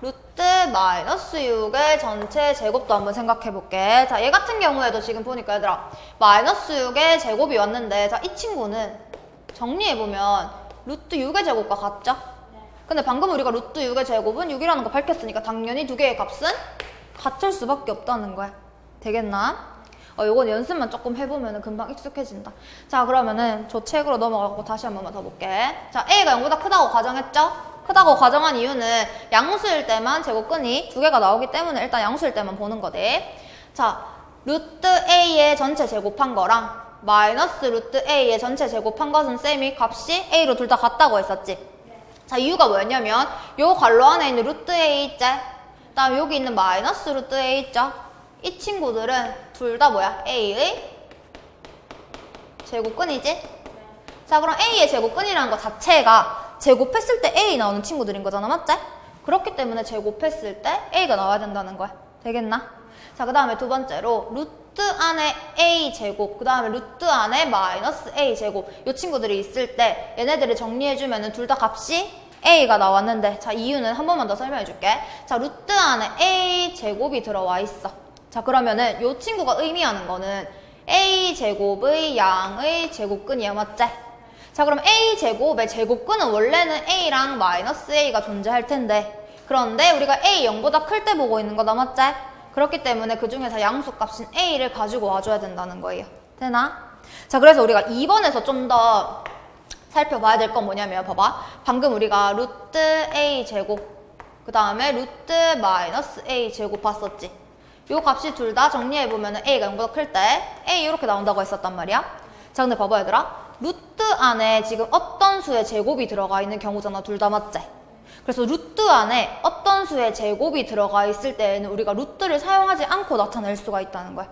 루트 마이너스 6의 전체 제곱도 한번 생각해 볼게. 자, 얘 같은 경우에도 지금 보니까 얘들아 마이너스 6의 제곱이 왔는데, 자, 이 친구는 정리해 보면 루트 6의 제곱과 같죠? 근데 방금 우리가 루트 6의 제곱은 6이라는 거 밝혔으니까 당연히 두 개의 값은 같을 수밖에 없다는 거야. 되겠나? 요건 연습만 조금 해보면 금방 익숙해진다. 자, 그러면은 저 책으로 넘어가고 다시 한 번만 더 볼게. 자, A가 0보다 크다고 가정했죠? 크다고 가정한 이유는 양수일 때만 제곱근이 두 개가 나오기 때문에 일단 양수일 때만 보는 거지. 자, 루트 A의 전체 제곱한 거랑 마이너스 루트 A의 전체 제곱한 것은 쌤이 값이 A로 둘 다 같다고 했었지. 자, 이유가 뭐였냐면 요 괄호 안에 있는 루트 A 있지? 그다음 여기 있는 마이너스 루트 A 있죠? 이 친구들은 둘 다 뭐야? A의 제곱근이지? 자, 그럼 A의 제곱근이라는 거 자체가 제곱했을 때 A 나오는 친구들인 거잖아, 맞지? 그렇기 때문에 제곱했을 때 A가 나와야 된다는 거야. 되겠나? 자, 그 다음에 두 번째로 루트 안에 A 제곱, 그 다음에 루트 안에 마이너스 A 제곱, 이 친구들이 있을 때 얘네들을 정리해주면 둘 다 값이 A가 나왔는데, 자, 이유는 한 번만 더 설명해 줄게. 자, 루트 안에 A 제곱이 들어와 있어. 자, 그러면은 이 친구가 의미하는 거는 A 제곱의 양의 제곱근이야, 맞지? 자, 그럼 A 제곱의 제곱근은 원래는 A랑 마이너스 A가 존재할 텐데, 그런데 우리가 A 0보다 클 때 보고 있는 거다, 맞지? 그렇기 때문에 그 중에서 양수값인 A를 가지고 와줘야 된다는 거예요. 되나? 자, 그래서 우리가 2번에서 좀 더 살펴봐야 될 건 뭐냐면, 봐봐. 방금 우리가 루트 A 제곱, 그 다음에 루트 마이너스 A 제곱 봤었지? 요 값이 둘 다 정리해보면 A가 0보다 클 때 A 이렇게 나온다고 했었단 말이야. 자, 근데 봐봐, 얘들아. 루트 안에 지금 어떤 수의 제곱이 들어가 있는 경우잖아, 둘 다 맞지? 그래서 루트 안에 어떤 수의 제곱이 들어가 있을 때에는 우리가 루트를 사용하지 않고 나타낼 수가 있다는 거야.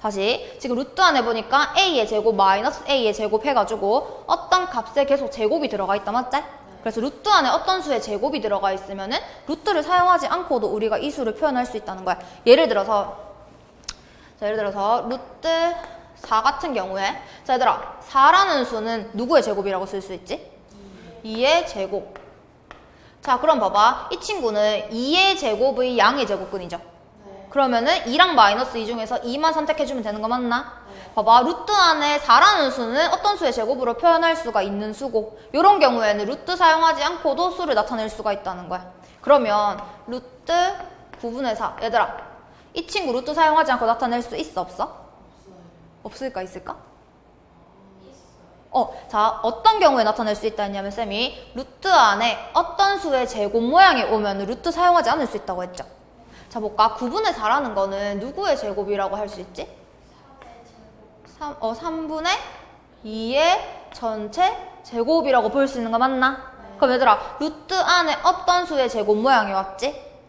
다시, 지금 루트 안에 보니까 A의 제곱 마이너스 A의 제곱 해가지고 어떤 값에 계속 제곱이 들어가 있다, 맞지? 그래서 루트 안에 어떤 수의 제곱이 들어가 있으면은 루트를 사용하지 않고도 우리가 이 수를 표현할 수 있다는 거야. 예를 들어서 루트 4 같은 경우에, 자, 얘들아, 4라는 수는 누구의 제곱이라고 쓸 수 있지? 2의 제곱. 자, 그럼 봐봐. 이 친구는 2의 제곱의 양의 제곱근이죠. 네. 그러면은 2랑 마이너스 2 중에서 2만 선택해주면 되는 거 맞나? 네. 봐봐. 루트 안에 4라는 수는 어떤 수의 제곱으로 표현할 수가 있는 수고, 이런 경우에는 루트 사용하지 않고도 수를 나타낼 수가 있다는 거야. 그러면 루트 9분의 4. 얘들아, 이 친구 루트 사용하지 않고 나타낼 수 있어, 없어? 없어요. 없을까, 있을까? 자, 어떤 경우에 나타낼 수 있다 했냐면, 쌤이 루트 안에 어떤 수의 제곱 모양이 오면 루트 사용하지 않을 수 있다고 했죠. 자, 볼까? 9분의 4라는 거는 누구의 제곱이라고 할 수 있지? 3분의 2의 전체 제곱이라고 볼 수 있는 거 맞나? 네. 그럼 얘들아, 루트 안에 어떤 수의 제곱 모양이 왔지? 네.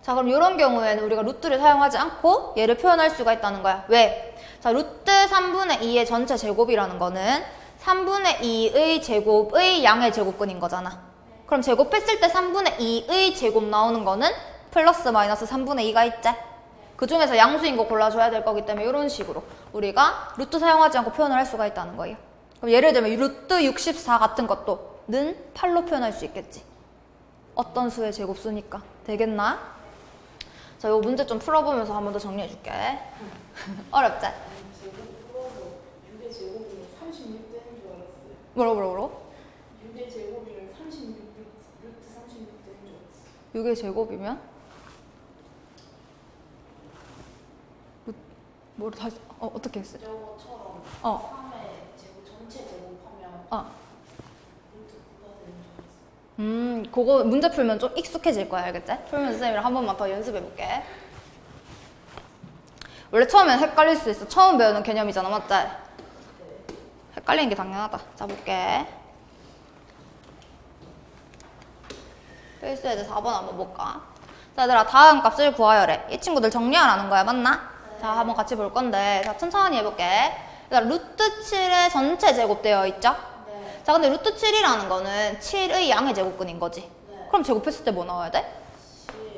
자, 그럼 이런 경우에는 우리가 루트를 사용하지 않고 얘를 표현할 수가 있다는 거야. 왜? 자, 루트 3분의 2의 전체 제곱이라는 거는 3분의 2의 제곱의 양의 제곱근인 거잖아. 그럼 제곱했을 때 3분의 2의 제곱 나오는 거는 플러스 마이너스 3분의 2가 있지? 그 중에서 양수인 거 골라줘야 될 거기 때문에 이런 식으로 우리가 루트 사용하지 않고 표현을 할 수가 있다는 거예요. 그럼 예를 들면 루트 64 같은 것도 는 8로 표현할 수 있겠지. 어떤 수의 제곱수니까. 되겠나? 자, 요 문제 좀 풀어보면서 한 번 더 정리해 줄게. 어렵지? 뭐라고? 6의 제곱이면 36, 루트 36 되는 줄 알았어요. 6의 제곱이면 뭐를 다시 어떻게 했어요? 저거처럼 어. 3의 제곱 전체 제곱하면 어. 루트 9가 되는 줄 알았어. 그거 문제 풀면 좀 익숙해질 거야, 알겠지? 풀면서 쌤이랑 한 번만 더 연습해볼게. 원래 처음엔 헷갈릴 수 있어. 처음 배우는 개념이잖아, 맞지? 헷갈리는 게 당연하다. 자, 볼게. 필수예제 4번 한번 볼까? 자, 얘들아, 다음 값을 구하여래. 이 친구들 정리하라는 거야, 맞나? 자, 한번 같이 볼 건데, 자, 천천히 해볼게. 얘들아, 루트 7의 전체 제곱되어 있죠? 네. 자, 근데 루트 7이라는 거는 7의 양의 제곱근인 거지. 네. 그럼 제곱했을 때 뭐 나와야 돼?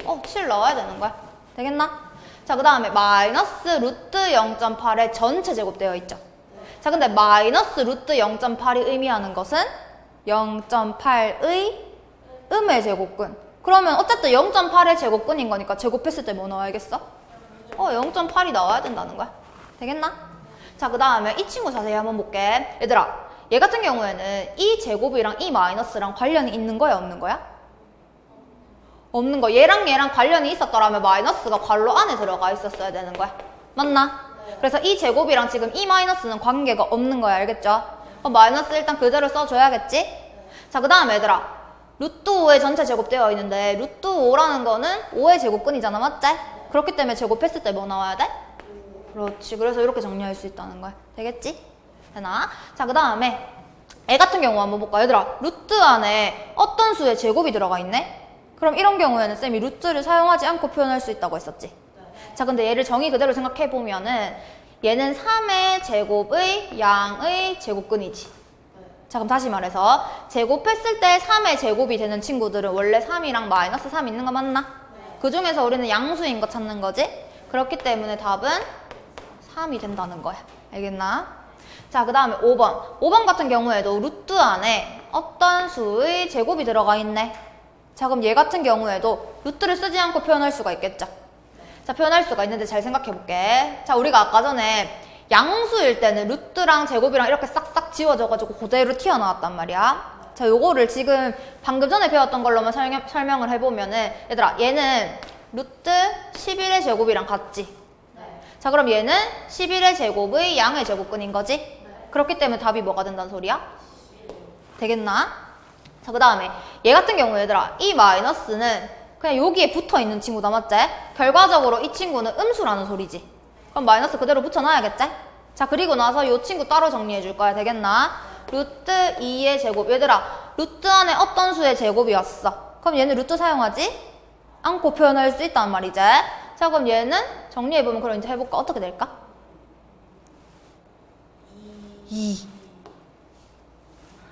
7. 7 넣어야 되는 거야. 되겠나? 자, 그 다음에 마이너스 루트 0.8의 전체 제곱되어 있죠. 자, 근데 마이너스 루트 0.8이 의미하는 것은 0.8의 음의 제곱근. 그러면 어쨌든 0.8의 제곱근인 거니까 제곱했을 때 뭐 넣어야겠어? 0.8이 나와야 된다는 거야. 되겠나? 자, 그 다음에 이 친구 자세히 한번 볼게. 얘들아, 얘 같은 경우에는 이 제곱이랑 이 마이너스랑 관련이 있는 거야, 없는 거야? 없는 거. 얘랑 관련이 있었더라면 마이너스가 괄호 안에 들어가 있었어야 되는 거야. 맞나? 그래서 이 제곱이랑 지금 이 마이너스는 관계가 없는 거야. 알겠죠? 그럼 마이너스 일단 그대로 써줘야겠지? 자, 그 다음에 얘들아, 루트 5의 전체 제곱되어 있는데 루트 5라는 거는 5의 제곱근이잖아. 맞지? 그렇기 때문에 제곱했을 때 뭐 나와야 돼? 그렇지. 그래서 이렇게 정리할 수 있다는 거야. 되겠지? 되나? 자, 그 다음에 얘 같은 경우 한번 볼까? 얘들아, 루트 안에 어떤 수의 제곱이 들어가 있네? 그럼 이런 경우에는 쌤이 루트를 사용하지 않고 표현할 수 있다고 했었지. 자, 근데 얘를 정의 그대로 생각해 보면은 얘는 3의 제곱의 양의 제곱근이지. 자, 그럼 다시 말해서 제곱했을 때 3의 제곱이 되는 친구들은 원래 3이랑 마이너스 3 있는 거 맞나? 그 중에서 우리는 양수인 거 찾는 거지? 그렇기 때문에 답은 3이 된다는 거야. 알겠나? 자, 그 다음에 5번. 5번 같은 경우에도 루트 안에 어떤 수의 제곱이 들어가 있네. 자, 그럼 얘 같은 경우에도 루트를 쓰지 않고 표현할 수가 있겠죠? 자, 표현할 수가 있는데 잘 생각해 볼게. 자, 우리가 아까 전에 양수일 때는 루트랑 제곱이랑 이렇게 싹싹 지워져가지고 그대로 튀어나왔단 말이야. 자, 요거를 지금 방금 전에 배웠던 걸로만 설명을 해보면은, 얘들아, 얘는 루트 11의 제곱이랑 같지? 네. 자, 그럼 얘는 11의 제곱의 양의 제곱근인 거지? 네. 그렇기 때문에 답이 뭐가 된다는 소리야? 되겠나? 자, 그 다음에 얘 같은 경우 얘들아, 이 마이너스는 그냥 여기에 붙어있는 친구다, 맞지? 결과적으로 이 친구는 음수라는 소리지. 그럼 마이너스 그대로 붙여놔야겠지? 자, 그리고 나서 이 친구 따로 정리해 줄 거야. 되겠나? 루트 2의 제곱. 얘들아, 루트 안에 어떤 수의 제곱이 왔어? 그럼 얘는 루트 사용하지 않고 표현할 수 있단 말이지. 자, 그럼 얘는 정리해보면 그럼 이제 해볼까? 어떻게 될까? 2.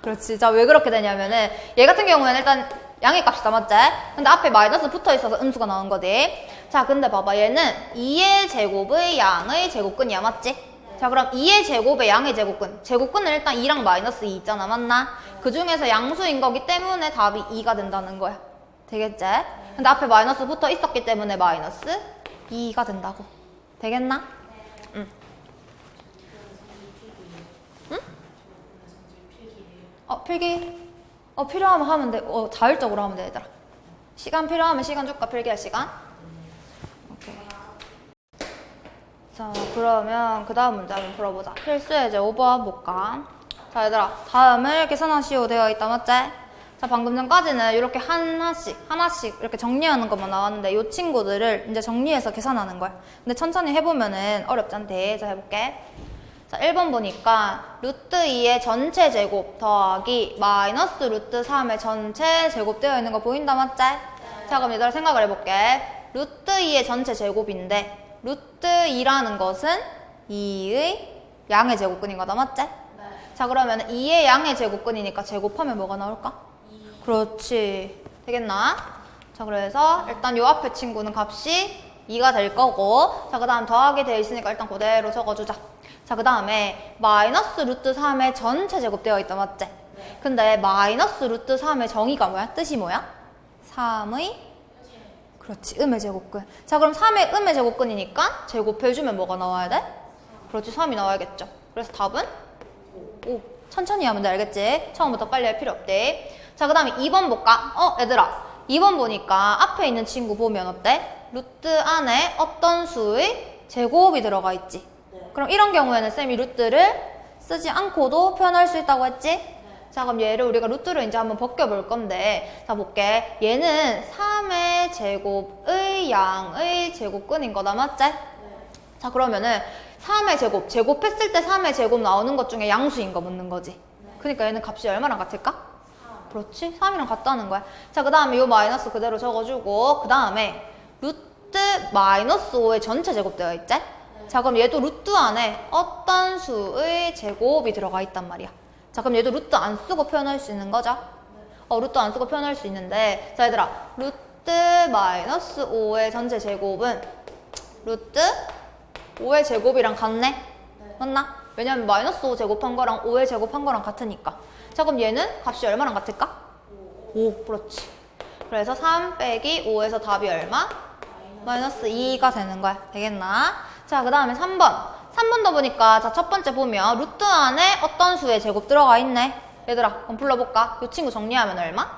그렇지. 자, 왜 그렇게 되냐면은 얘 같은 경우에는 일단 양의 값이다, 맞지? 근데 앞에 마이너스 붙어있어서 음수가 나온 거지. 자, 근데 봐봐. 얘는 2의 제곱의 양의 제곱근이야, 맞지? 자, 그럼 2의 제곱의 양의 제곱근. 제곱근은 일단 2랑 마이너스 2 있잖아, 맞나? 그 중에서 양수인 거기 때문에 답이 2가 된다는 거야. 되겠지? 근데 앞에 마이너스 붙어 있었기 때문에 마이너스 2가 된다고. 되겠나? 응. 응? 필기? 필요하면 하면 돼. 자율적으로 하면 돼, 얘들아. 시간 필요하면 시간 줄까? 필기할 시간? 오케이. 자, 그러면 그 다음 문제 한번 풀어보자. 필수예제 5번 볼까? 자, 얘들아, 다음을 계산하시오 되어 있다, 맞지? 자, 방금 전까지는 이렇게 하나씩 이렇게 정리하는 것만 나왔는데 이 친구들을 이제 정리해서 계산하는 거야. 근데 천천히 해보면은 어렵지 않대. 자, 해볼게. 자, 1번 보니까 루트 2의 전체 제곱 더하기 마이너스 루트 3의 전체 제곱 되어 있는 거 보인다, 맞지? 자, 그럼 얘들아 생각을 해볼게. 루트 2의 전체 제곱인데 루트 2라는 것은 2의 양의 제곱근인 거다, 맞지? 자, 그러면 2의 양의 제곱근이니까 제곱하면 뭐가 나올까? 2. 그렇지. 되겠나? 자, 그래서 일단 요 앞에 친구는 값이 2가 될 거고, 자, 그 다음 더하기 되어 있으니까 일단 그대로 적어주자. 자, 그 다음에 마이너스 루트 3의 전체 제곱되어 있다, 맞지? 근데 마이너스 루트 3의 정의가 뭐야? 뜻이 뭐야? 3의 그렇지, 음의 제곱근. 자, 그럼 3의 음의 제곱근이니까 제곱해주면 뭐가 나와야 돼? 그렇지, 3이 나와야겠죠. 그래서 답은 5. 천천히 하면 돼, 알겠지? 처음부터 빨리 할 필요 없대. 자, 그 다음에 2번 볼까? 얘들아, 2번 보니까 앞에 있는 친구 보면 어때? 루트 안에 어떤 수의 제곱이 들어가 있지. 네. 그럼 이런 경우에는 쌤이 루트를 쓰지 않고도 표현할 수 있다고 했지? 자, 그럼 얘를 우리가 루트를 이제 한번 벗겨볼 건데, 자, 볼게. 얘는 3의 제곱의 양의 제곱근인 거다, 맞지? 네. 자, 그러면은 3의 제곱, 제곱했을 때 3의 제곱 나오는 것 중에 양수인 거 묻는 거지. 네. 그러니까 얘는 값이 얼마랑 같을까? 3. 그렇지? 3이랑 같다는 거야. 자, 그 다음에 요 마이너스 그대로 적어주고, 그 다음에 루트 마이너스 5의 전체 제곱 되어 있지? 자, 그럼 얘도 루트 안에 어떤 수의 제곱이 들어가 있단 말이야. 자, 그럼 얘도 루트 안 쓰고 표현할 수 있는 거죠? 루트 안 쓰고 표현할 수 있는데, 자, 얘들아, 루트 마이너스 5의 전체 제곱은 루트 5의 제곱이랑 같네? 맞나? 왜냐면 마이너스 5 제곱한 거랑 5의 제곱한 거랑 같으니까. 자, 그럼 얘는 값이 얼마랑 같을까? 5, 그렇지. 그래서 3 빼기 5에서 답이 얼마? 마이너스 2가 되는 거야. 되겠나? 자, 그 다음에 3번. 3번도 보니까, 자, 첫 번째 보면 루트 안에 어떤 수의 제곱 들어가 있네. 얘들아, 그럼 불러볼까? 이 친구 정리하면 얼마?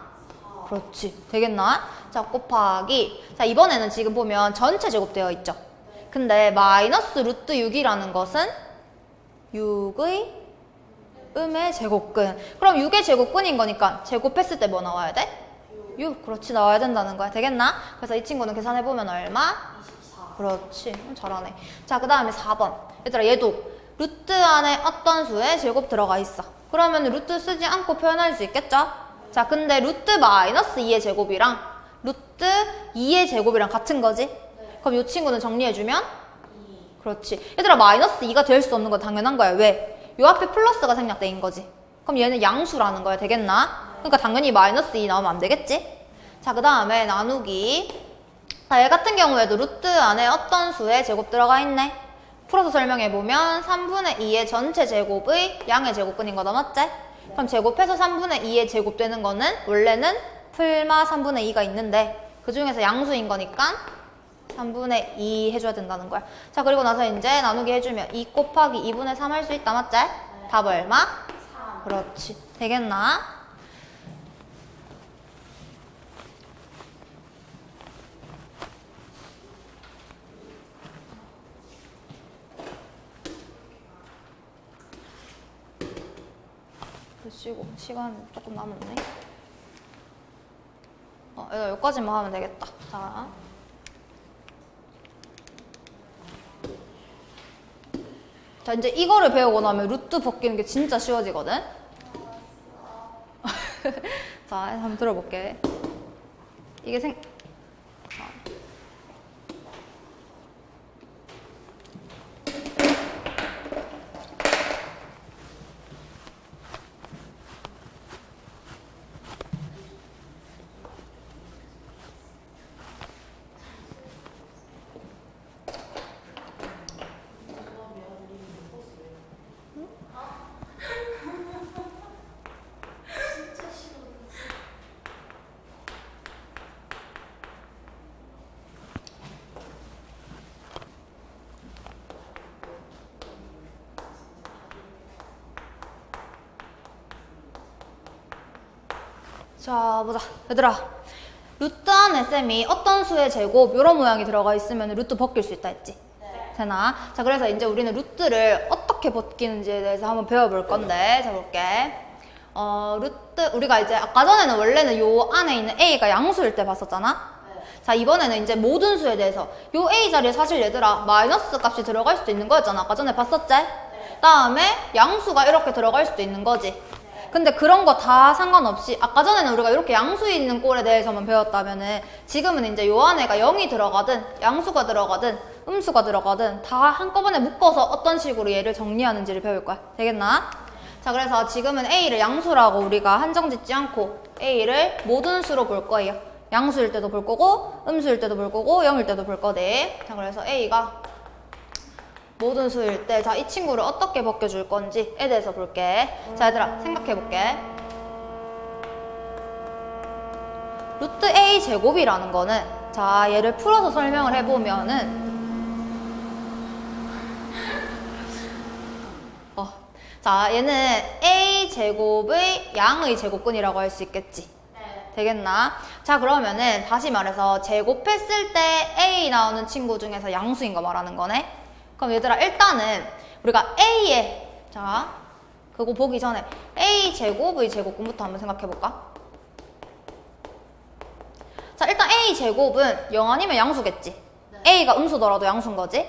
그렇지. 되겠나? 자, 곱하기. 자, 이번에는 지금 보면 전체 제곱 되어 있죠. 근데 마이너스 루트 6이라는 것은 6의 음의 제곱근. 그럼 6의 제곱근인 거니까 제곱했을 때 뭐 나와야 돼? 6. 그렇지. 나와야 된다는 거야. 되겠나? 그래서 이 친구는 계산해보면 얼마? 24. 그렇지. 잘하네. 자, 그 다음에 4번. 얘들아, 얘도 루트 안에 어떤 수의 제곱 들어가 있어. 그러면 루트 쓰지 않고 표현할 수 있겠죠? 자, 근데 루트 마이너스 2의 제곱이랑 루트 2의 제곱이랑 같은 거지? 그럼 이 친구는 정리해주면? 2. 그렇지. 얘들아, 마이너스 2가 될 수 없는 건 당연한 거야. 왜? 요 앞에 플러스가 생략된 거지. 그럼 얘는 양수라는 거야. 되겠나? 그러니까 당연히 마이너스 2 나오면 안 되겠지? 자, 그 다음에 나누기. 자, 얘 같은 경우에도 루트 안에 어떤 수의 제곱 들어가 있네? 풀어서 설명해보면 3분의 2의 전체 제곱의 양의 제곱근인 거다, 맞지? 그럼 제곱해서 3분의 2의 제곱 되는 거는 원래는 풀마 3분의 2가 있는데 그 중에서 양수인 거니까 3분의 2 해줘야 된다는 거야. 자, 그리고 나서 이제 나누기 해주면 2 곱하기 2분의 3 할 수 있다, 맞지? 답 얼마? 3. 그렇지. 되겠나? 쉬고 시간 조금 남았네. 여기까지만 하면 되겠다. 자, 이제 이거를 배우고 나면 루트 벗기는 게 진짜 쉬워지거든. 자, 한번 들어볼게. 이게 자, 보자. 얘들아, 루트 안에 쌤이 어떤 수의 제곱 이런 모양이 들어가 있으면 루트 벗길 수 있다 했지? 네. 되나? 자, 그래서 이제 우리는 루트를 어떻게 벗기는지에 대해서 한번 배워볼 건데, 자, 볼게. 루트, 우리가 이제 아까 전에는 원래는 요 안에 있는 A가 양수일 때 봤었잖아? 네. 자, 이번에는 이제 모든 수에 대해서 요 A 자리에 사실 얘들아 마이너스 값이 들어갈 수도 있는 거였잖아. 아까 전에 봤었지? 다음에 양수가 이렇게 들어갈 수도 있는 거지. 근데 그런 거 다 상관없이 아까 전에는 우리가 이렇게 양수 있는 꼴에 대해서만 배웠다면은 지금은 이제 요 안에가 0이 들어가든 양수가 들어가든 음수가 들어가든 다 한꺼번에 묶어서 어떤 식으로 얘를 정리하는지를 배울 거야. 되겠나? 자, 그래서 지금은 A를 양수라고 우리가 한정 짓지 않고 A를 모든 수로 볼 거예요. 양수일 때도 볼 거고 음수일 때도 볼 거고 0일 때도 볼 거대. 자, 그래서 A가 모든 수일 때, 자, 이 친구를 어떻게 벗겨줄 건지에 대해서 볼게. 자, 얘들아, 생각해볼게. 루트 A 제곱이라는 거는, 자, 얘를 풀어서 설명을 해보면은, 자, 얘는 A 제곱의 양의 제곱근이라고 할 수 있겠지. 네. 되겠나? 자, 그러면은 다시 말해서 제곱했을 때 A 나오는 친구 중에서 양수인 거 말하는 거네. 그럼 얘들아 일단은 우리가 A의 자 그거 보기 전에 A 제곱의 제곱근부터 한번 생각해 볼까? 자, 일단 A 제곱은 0 아니면 양수겠지. 네. A가 음수더라도 양수인 거지.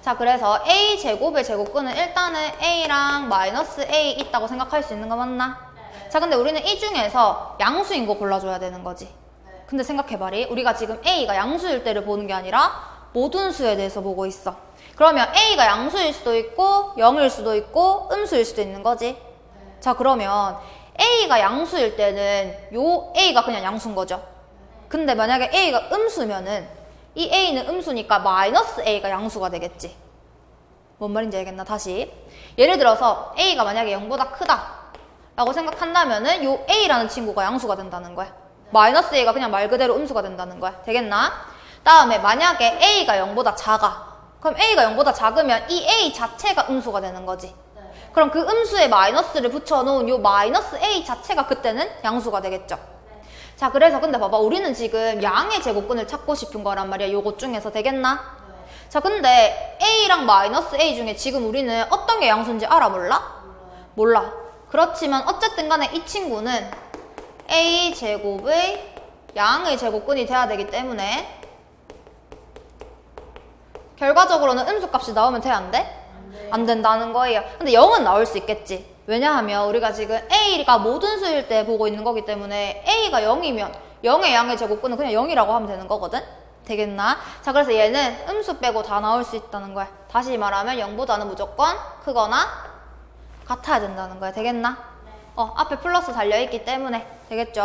자, 그래서 A 제곱의 제곱근은 일단은 A랑 마이너스 A 있다고 생각할 수 있는 거 맞나? 네. 자, 근데 우리는 이 중에서 양수인 거 골라줘야 되는 거지. 네. 근데 생각해봐리. 우리가 지금 A가 양수일 때를 보는 게 아니라 모든 수에 대해서 보고 있어. 그러면 A가 양수일 수도 있고 0일 수도 있고 음수일 수도 있는 거지. 네. 자, 그러면 A가 양수일 때는 요 A가 그냥 양수인 거죠. 근데 만약에 A가 음수면은 이 A는 음수니까 마이너스 A가 양수가 되겠지. 뭔 말인지 알겠나? 다시. 예를 들어서 A가 만약에 0보다 크다 라고 생각한다면은 요 A라는 친구가 양수가 된다는 거야. 마이너스 A가 그냥 말 그대로 음수가 된다는 거야. 되겠나? 다음에 만약에 A가 0보다 작아. 그럼 A가 0보다 작으면 이 A 자체가 음수가 되는 거지. 네. 그럼 그 음수에 마이너스를 붙여놓은 요 마이너스 A 자체가 그때는 양수가 되겠죠. 자, 그래서 근데 봐봐. 우리는 지금 양의 제곱근을 찾고 싶은 거란 말이야. 요것 중에서 되겠나? 네. 자, 근데 A랑 마이너스 A 중에 지금 우리는 어떤 게 양수인지 알아 몰라? 몰라요. 몰라. 그렇지만 어쨌든 간에 이 친구는 A 제곱의 양의 제곱근이 돼야 되기 때문에 결과적으로는 음수값이 나오면 돼? 안 돼? 안 돼요. 안 된다는 거예요. 근데 0은 나올 수 있겠지. 왜냐하면 우리가 지금 A가 모든 수일 때 보고 있는 거기 때문에 A가 0이면 0의 양의 제곱근은 그냥 0이라고 하면 되는 거거든? 되겠나? 자, 그래서 얘는 음수 빼고 다 나올 수 있다는 거야. 다시 말하면 0보다는 무조건 크거나 같아야 된다는 거야. 되겠나? 앞에 플러스 달려있기 때문에. 되겠죠?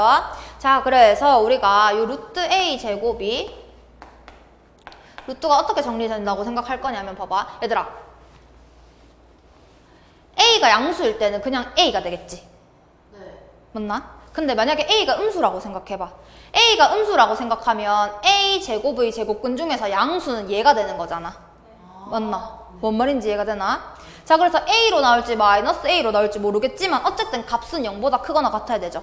자, 그래서 우리가 요 루트 A 제곱이 루트가 어떻게 정리된다고 생각할 거냐면 봐봐. 얘들아. A가 양수일 때는 그냥 A가 되겠지. 네. 맞나? 근데 만약에 A가 음수라고 생각해봐. A가 음수라고 생각하면 A 제곱의 제곱근 중에서 양수는 얘가 되는 거잖아. 맞나? 뭔 말인지 이해가 되나? 자, 그래서 A로 나올지 마이너스 A로 나올지 모르겠지만 어쨌든 값은 0보다 크거나 같아야 되죠.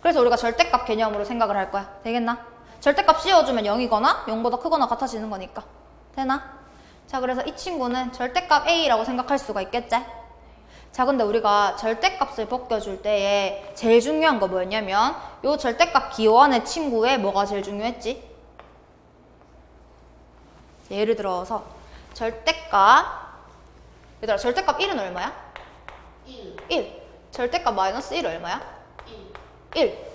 그래서 우리가 절대값 개념으로 생각을 할 거야. 되겠나? 절대값 씌워주면 0이거나 0보다 크거나 같아지는 거니까. 되나? 자, 그래서 이 친구는 절대값 A라고 생각할 수가 있겠지? 자, 근데 우리가 절대값을 벗겨줄 때에 제일 중요한 거 뭐였냐면 요 절대값 기호안의 친구에 뭐가 제일 중요했지? 예를 들어서 절대값 얘들아, 절대값 1은 얼마야? 1. 1. 절대값 마이너스 1은 얼마야? 1. 1.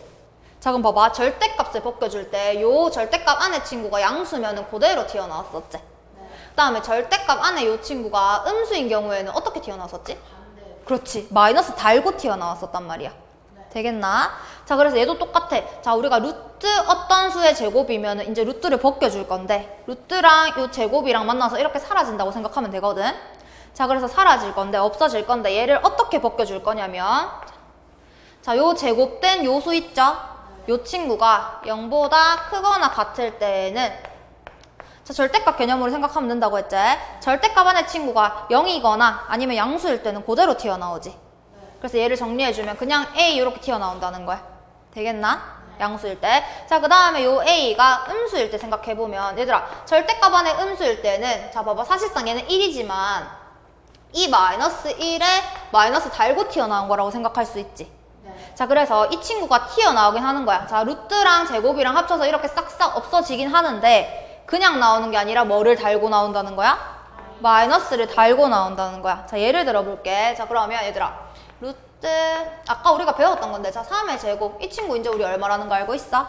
자, 그럼 봐봐. 절대값을 벗겨줄 때 요 절대값 안의 친구가 양수면은 그대로 튀어나왔었지. 네. 그 다음에 절대값 안에 요 친구가 음수인 경우에는 어떻게 튀어나왔었지? 반대. 그렇지. 마이너스 달고 튀어나왔었단 말이야. 네. 되겠나? 자, 그래서 얘도 똑같아. 자, 우리가 루트 어떤 수의 제곱이면 이제 루트를 벗겨줄 건데 루트랑 요 제곱이랑 만나서 이렇게 사라진다고 생각하면 되거든. 자, 그래서 사라질 건데 없어질 건데 얘를 어떻게 벗겨줄 거냐면 자, 요 제곱된 요 수 있죠? 요 친구가 0보다 크거나 같을 때에는 자, 절대값 개념으로 생각하면 된다고 했지? 절대값 안의 친구가 0이거나 아니면 양수일 때는 그대로 튀어나오지. 그래서 얘를 정리해주면 그냥 A 이렇게 튀어나온다는 거야. 되겠나? 양수일 때. 자, 그 다음에 요 A가 음수일 때 생각해보면 얘들아, 절대값 안의 음수일 때는 자, 봐봐. 사실상 얘는 1이지만 이 마이너스 1에 마이너스 달고 튀어나온 거라고 생각할 수 있지. 네. 자, 그래서 이 친구가 튀어나오긴 하는 거야. 자, 루트랑 제곱이랑 합쳐서 이렇게 싹싹 없어지긴 하는데 그냥 나오는 게 아니라 뭐를 달고 나온다는 거야? 마이너스를 달고 나온다는 거야. 자, 예를 들어 볼게. 자, 그러면 얘들아, 루트 아까 우리가 배웠던 건데 자, 3의 제곱. 이 친구 이제 우리 얼마라는 거 알고 있어?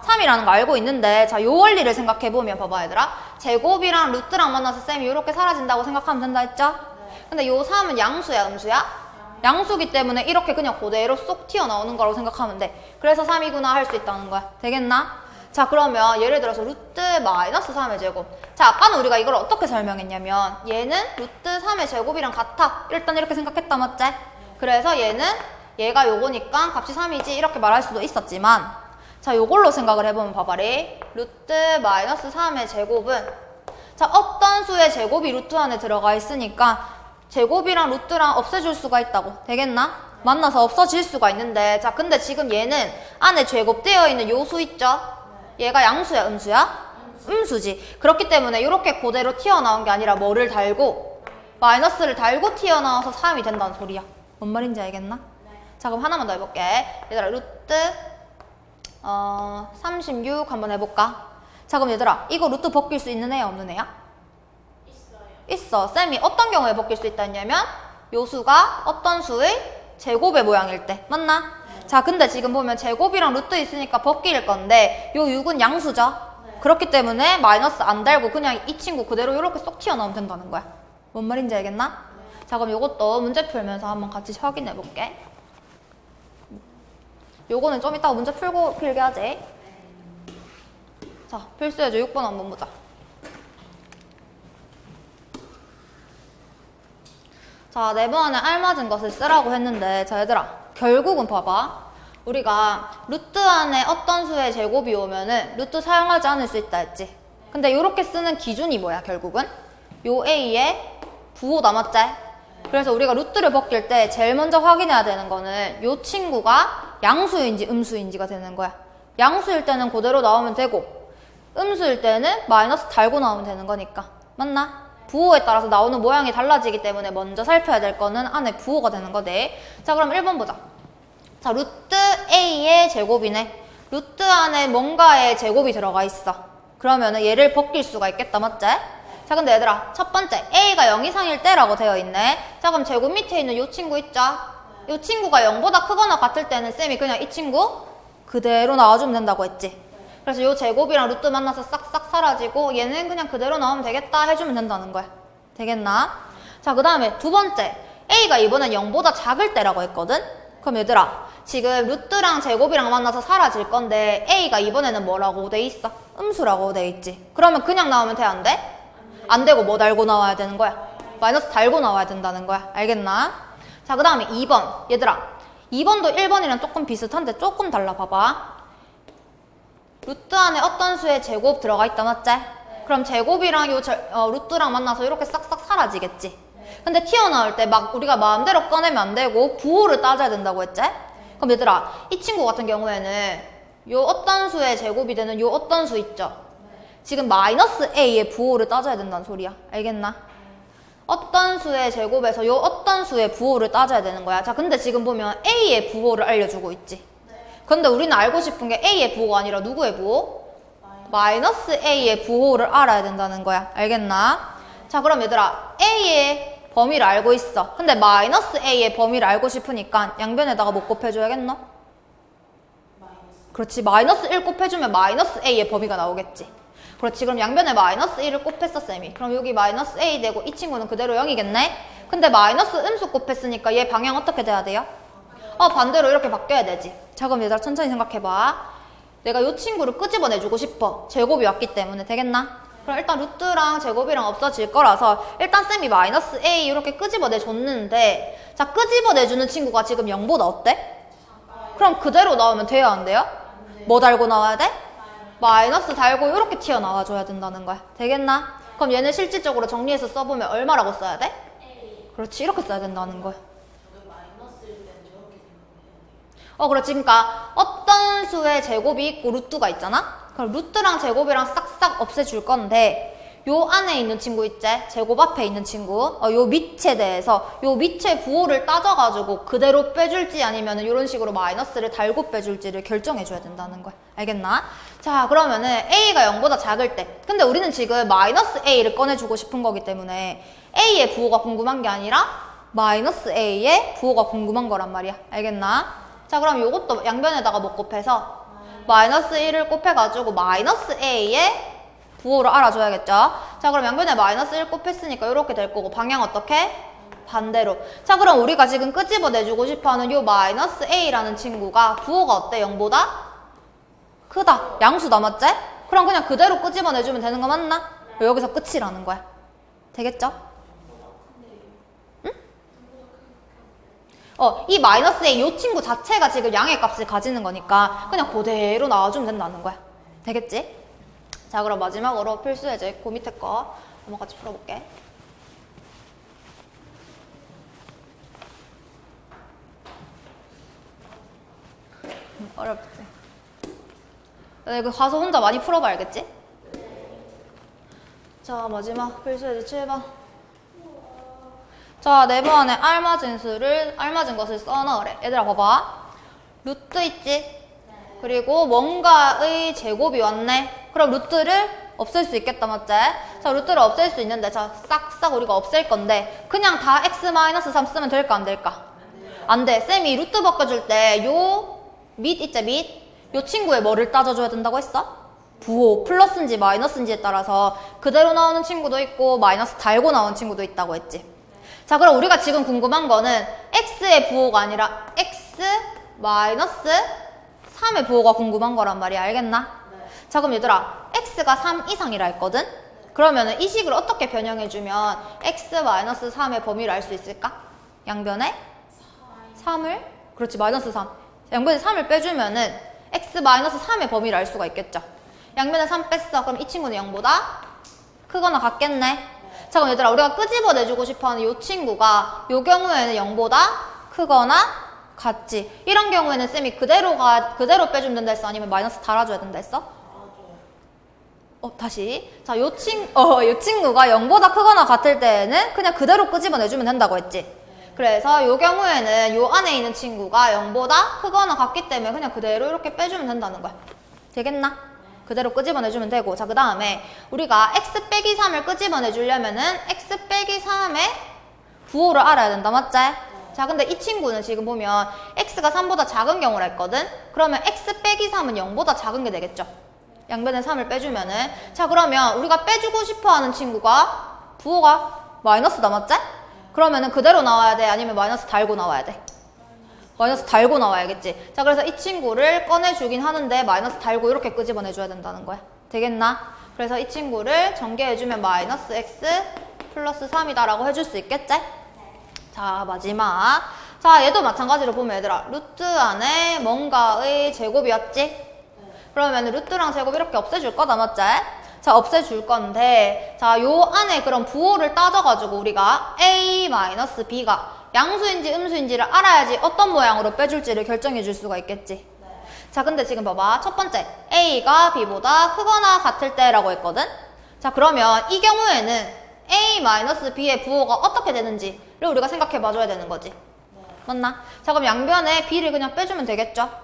3이라는 거 알고 있는데 자, 요 원리를 생각해보면 봐봐 얘들아. 제곱이랑 루트랑 만나서 쌤이 이렇게 사라진다고 생각하면 된다 했죠? 근데 요 3은 양수야, 음수야? 양수기 때문에 이렇게 그냥 그대로 쏙 튀어나오는 거라고 생각하면 돼. 그래서 3이구나 할 수 있다는 거야. 되겠나? 자, 그러면 예를 들어서 루트 마이너스 3의 제곱. 자, 아까는 우리가 이걸 어떻게 설명했냐면 얘는 루트 3의 제곱이랑 같아. 일단 이렇게 생각했다, 맞지? 그래서 얘가 요거니까 값이 3이지 이렇게 말할 수도 있었지만 자, 요걸로 생각을 해보면 봐봐리. 루트 마이너스 3의 제곱은 자, 어떤 수의 제곱이 루트 안에 들어가 있으니까 제곱이랑 루트랑 없애줄 수가 있다고. 되겠나? 만나서 없어질 수가 있는데, 자, 근데 지금 얘는 안에 제곱되어 있는 요수 있죠? 얘가 양수야, 음수야? 음수지. 그렇기 때문에 이렇게 그대로 튀어나온 게 아니라 뭐를 달고? 마이너스를 달고 튀어나와서 3이 된다는 소리야. 뭔 말인지 알겠나? 자, 그럼 하나만 더 해볼게. 얘들아, 루트 36 한번 해볼까? 자, 그럼 얘들아, 이거 루트 벗길 수 있는 애야, 없는 애야? 있어. 쌤이 어떤 경우에 벗길 수 있다 했냐면 요수가 어떤 수의 제곱의 모양일 때. 맞나? 자, 근데 지금 보면 제곱이랑 루트 있으니까 벗길 건데 요 6은 양수죠? 그렇기 때문에 마이너스 안 달고 그냥 이 친구 그대로 이렇게 쏙 튀어나오면 된다는 거야. 뭔 말인지 알겠나? 자, 그럼 요것도 문제 풀면서 한번 같이 확인해 볼게. 요거는 좀 이따가 문제 풀고 필게 하지. 자, 필수예제 6번 한번 보자. 자, 4번에 알맞은 것을 쓰라고 했는데, 자, 얘들아, 결국은 봐봐. 우리가 루트 안에 어떤 수의 제곱이 오면은 루트 사용하지 않을 수 있다 했지. 근데 요렇게 쓰는 기준이 뭐야, 결국은? 요 A의 부호다, 맞지? 그래서 우리가 루트를 벗길 때 제일 먼저 확인해야 되는 거는 요 친구가 양수인지 음수인지가 되는 거야. 양수일 때는 그대로 나오면 되고, 음수일 때는 마이너스 달고 나오면 되는 거니까. 맞나? 부호에 따라서 나오는 모양이 달라지기 때문에 먼저 살펴야 될 거는 안에 부호가 되는 거네. 자, 그럼 1번 보자. 자, 루트 A의 제곱이네. 루트 안에 뭔가의 제곱이 들어가 있어. 그러면은 얘를 벗길 수가 있겠다, 맞지? 자, 근데 얘들아, 첫 번째 A가 0 이상일 때라고 되어 있네. 자, 그럼 제곱 밑에 있는 요 친구 있죠? 요 친구가 0보다 크거나 같을 때는 쌤이 그냥 이 친구 그대로 나와주면 된다고 했지. 그래서 요 제곱이랑 루트 만나서 싹싹 사라지고 얘는 그냥 그대로 나오면 되겠다 해주면 된다는 거야. 되겠나? 자, 그 다음에 두 번째 A가 이번엔 0보다 작을 때라고 했거든? 그럼 얘들아, 지금 루트랑 제곱이랑 만나서 사라질 건데 A가 이번에는 뭐라고 돼 있어? 음수라고 돼 있지. 그러면 그냥 나오면 돼, 안 돼? 안 되고 뭐 달고 나와야 되는 거야? 마이너스 달고 나와야 된다는 거야. 알겠나? 자, 그 다음에 2번. 얘들아, 2번도 1번이랑 조금 비슷한데 조금 달라. 봐봐. 루트 안에 어떤 수의 제곱 들어가 있다, 맞지? 그럼 제곱이랑 루트랑 만나서 이렇게 싹싹 사라지겠지. 근데 튀어나올 때 막 우리가 마음대로 꺼내면 안 되고 부호를 따져야 된다고 했지? 그럼 얘들아, 이 친구 같은 경우에는 요 어떤 수의 제곱이 되는 요 어떤 수 있죠? 지금 마이너스 A의 부호를 따져야 된다는 소리야. 알겠나? 어떤 수의 제곱에서 요 어떤 수의 부호를 따져야 되는 거야. 자, 근데 지금 보면 A의 부호를 알려주고 있지. 근데 우리는 알고 싶은 게 A의 부호가 아니라 누구의 부호? 마이너스 A의 부호를 알아야 된다는 거야. 알겠나? 자, 그럼 얘들아, A의 범위를 알고 있어. 근데 마이너스 A의 범위를 알고 싶으니까 양변에다가 뭐 곱해줘야겠노? 그렇지. 마이너스 1 곱해주면 마이너스 A의 범위가 나오겠지. 그렇지. 그럼 양변에 마이너스 1을 곱했어, 쌤이. 그럼 여기 마이너스 A 되고 이 친구는 그대로 0이겠네? 근데 마이너스 음수 곱했으니까 얘 방향 어떻게 돼야 돼요? 반대로 이렇게 바뀌어야 되지. 자, 그럼 얘들아 천천히 생각해봐. 내가 이 친구를 끄집어내주고 싶어. 제곱이 왔기 때문에. 되겠나? 그럼 일단 루트랑 제곱이랑 없어질 거라서 일단 쌤이 마이너스 A 이렇게 끄집어내줬는데, 자, 끄집어내주는 친구가 지금 0보다 어때? 그럼 그대로 나오면 돼요, 안 돼요? 뭐 달고 나와야 돼? 마이너스 달고 이렇게 튀어나와줘야 된다는 거야. 되겠나? 그럼 얘는 실질적으로 정리해서 써보면 얼마라고 써야 돼? 그렇지. 이렇게 써야 된다는 거야. 그렇지. 그러니까 어떤 수의 제곱이 있고 루트가 있잖아? 그럼 루트랑 제곱이랑 싹싹 없애줄 건데 요 안에 있는 친구 있지? 제곱 앞에 있는 친구. 요 밑에 대해서 요 밑에 부호를 따져가지고 그대로 빼줄지 아니면 이런 식으로 마이너스를 달고 빼줄지를 결정해줘야 된다는 거야. 알겠나? 자, 그러면은 A가 0보다 작을 때. 근데 우리는 지금 마이너스 A를 꺼내주고 싶은 거기 때문에 A의 부호가 궁금한 게 아니라 마이너스 A의 부호가 궁금한 거란 말이야. 알겠나? 자, 그럼 요것도 양변에다가 뭐 곱해서 마이너스 1을 곱해가지고 마이너스 A의 부호를 알아줘야겠죠? 자, 그럼 양변에 마이너스 1 곱했으니까 이렇게 될 거고 방향 어떻게? 반대로. 자, 그럼 우리가 지금 끄집어내주고 싶어하는 요 마이너스 A라는 친구가 부호가 어때? 0보다? 크다. 양수다, 맞지? 그럼 그냥 그대로 끄집어내주면 되는 거 맞나? 여기서 끝이라는 거야. 되겠죠? 이 마이너스 A 요 친구 자체가 지금 양의 값을 가지는 거니까 그냥 그대로 나와주면 된다는 거야. 되겠지? 자, 그럼 마지막으로 필수 예제 그 밑에 거 한번 같이 풀어볼게. 어렵지. 이거 가서 혼자 많이 풀어봐, 알겠지? 자, 마지막 필수예제 7번. 자, 네모안에 알맞은 것을 써넣으래. 얘들아, 봐봐. 루트 있지? 그리고 뭔가의 제곱이 왔네. 그럼 루트를 없앨 수 있겠다, 맞지? 자, 루트를 없앨 수 있는데, 자, 싹싹 우리가 없앨 건데, 그냥 다 x-3 쓰면 될까, 안 될까? 안 돼. 쌤이 루트 바꿔줄 때, 밑 있지, 밑? 요 친구의 뭐를 따져줘야 된다고 했어? 부호, 플러스인지 마이너스인지에 따라서 그대로 나오는 친구도 있고, 마이너스 달고 나오는 친구도 있다고 했지. 자, 그럼 우리가 지금 궁금한 거는, x의 부호가 아니라, x-3의 부호가 궁금한 거란 말이야, 알겠나? 자, 그럼 얘들아, x가 3 이상이라 했거든? 그러면 이 식을 어떻게 변형해주면 x-3의 범위를 알 수 있을까? 양변에 3을, 그렇지, 마이너스 3. 양변에 3을 빼주면은 x-3의 범위를 알 수가 있겠죠. 양변에 3 뺐어. 그럼 이 친구는 0보다 크거나 같겠네. 자, 그럼 얘들아, 우리가 끄집어내주고 싶어하는 이 친구가 이 경우에는 0보다 크거나 같지. 이런 경우에는 쌤이 그대로 빼주면 된다 했어? 아니면 마이너스 달아줘야 된다 했어? 다시. 자, 요 친구가 0보다 크거나 같을 때에는 그냥 그대로 끄집어내주면 된다고 했지. 그래서 요 경우에는 요 안에 있는 친구가 0보다 크거나 같기 때문에 그냥 그대로 이렇게 빼주면 된다는 거야. 되겠나? 그대로 끄집어내주면 되고. 자, 그 다음에 우리가 x 빼기 3을 끄집어내주려면은 x 빼기 3의 부호를 알아야 된다, 맞지? 자, 근데 이 친구는 지금 보면 x가 3보다 작은 경우라 했거든? 그러면 x 빼기 3은 0보다 작은 게 되겠죠? 양변에 3을 빼주면은. 자, 그러면 우리가 빼주고 싶어하는 친구가 부호가 마이너스다, 맞지? 그러면은 그대로 나와야 돼? 아니면 마이너스 달고 나와야 돼? 마이너스 달고 나와야겠지. 자, 그래서 이 친구를 꺼내주긴 하는데 마이너스 달고 이렇게 끄집어내줘야 된다는 거야. 되겠나? 그래서 이 친구를 전개해주면 마이너스 x 플러스 3이다 라고 해줄 수 있겠지? 자, 마지막. 자, 얘도 마찬가지로 보면 얘들아, 루트 안에 뭔가의 제곱이었지? 그러면 루트랑 제곱 이렇게 없애줄 거다, 맞지? 자, 없애줄 건데, 자, 요 안에 그런 부호를 따져가지고 우리가 a-b가 양수인지 음수인지를 알아야지 어떤 모양으로 빼줄지를 결정해 줄 수가 있겠지. 자, 근데 지금 봐봐. 첫 번째, a가 b보다 크거나 같을 때라고 했거든? 자, 그러면 이 경우에는 a-b의 부호가 어떻게 되는지를 우리가 생각해 봐줘야 되는 거지. 맞나? 자, 그럼 양변에 b를 그냥 빼주면 되겠죠?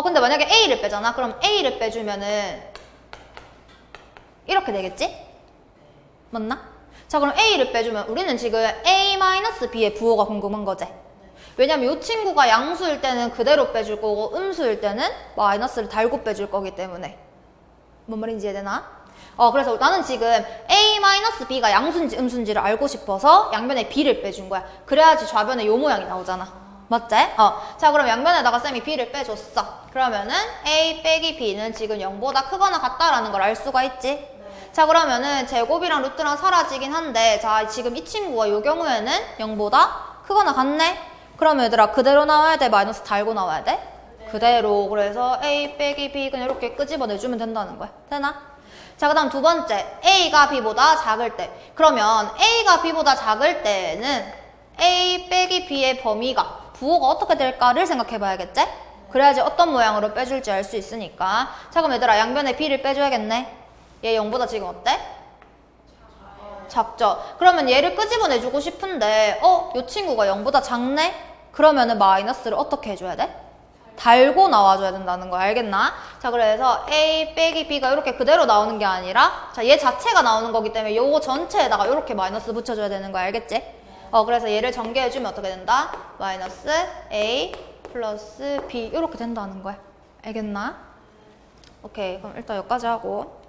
근데 만약에 A를 빼잖아? 그럼 A를 빼주면은 이렇게 되겠지? 맞나? 자, 그럼 A를 빼주면 우리는 지금 A-B의 부호가 궁금한 거지? 왜냐면 이 친구가 양수일 때는 그대로 빼줄 거고 음수일 때는 마이너스를 달고 빼줄 거기 때문에. 뭔 말인지 이해되나? 그래서 나는 지금 A-B가 양수인지 음수인지를 알고 싶어서 양변에 B를 빼준 거야. 그래야지 좌변에 요 모양이 나오잖아. 맞지? 자, 그럼 양변에다가 쌤이 b를 빼줬어. 그러면은 a 빼기 b는 지금 0보다 크거나 같다라는 걸 알 수가 있지? 자, 그러면은 제곱이랑 루트랑 사라지긴 한데, 자, 지금 이 친구가 요 경우에는 0보다 크거나 같네? 그러면 얘들아, 그대로 나와야 돼? 마이너스 달고 나와야 돼? 그대로. 그래서 a 빼기 b 그냥 이렇게 끄집어내주면 된다는 거야. 되나? 자, 그 다음 두 번째, a가 b보다 작을 때. 그러면 a가 b보다 작을 때는 a 빼기 b의 범위가 부호가 어떻게 될까를 생각해 봐야겠지? 그래야지 어떤 모양으로 빼줄지 알 수 있으니까. 자, 그럼 얘들아, 양변에 b를 빼줘야겠네. 얘 0보다 지금 어때? 작죠? 그러면 얘를 끄집어내주고 싶은데 요 친구가 0보다 작네? 그러면은 마이너스를 어떻게 해줘야 돼? 달고 나와줘야 된다는 거 알겠나? 자, 그래서 a 빼기 b가 이렇게 그대로 나오는 게 아니라, 자, 얘 자체가 나오는 거기 때문에 요거 전체에다가 이렇게 마이너스 붙여줘야 되는 거 알겠지? 그래서 얘를 전개해주면 어떻게 된다? 마이너스 a 플러스 b 이렇게 된다는 거야. 알겠나? 오케이, 그럼 일단 여기까지 하고.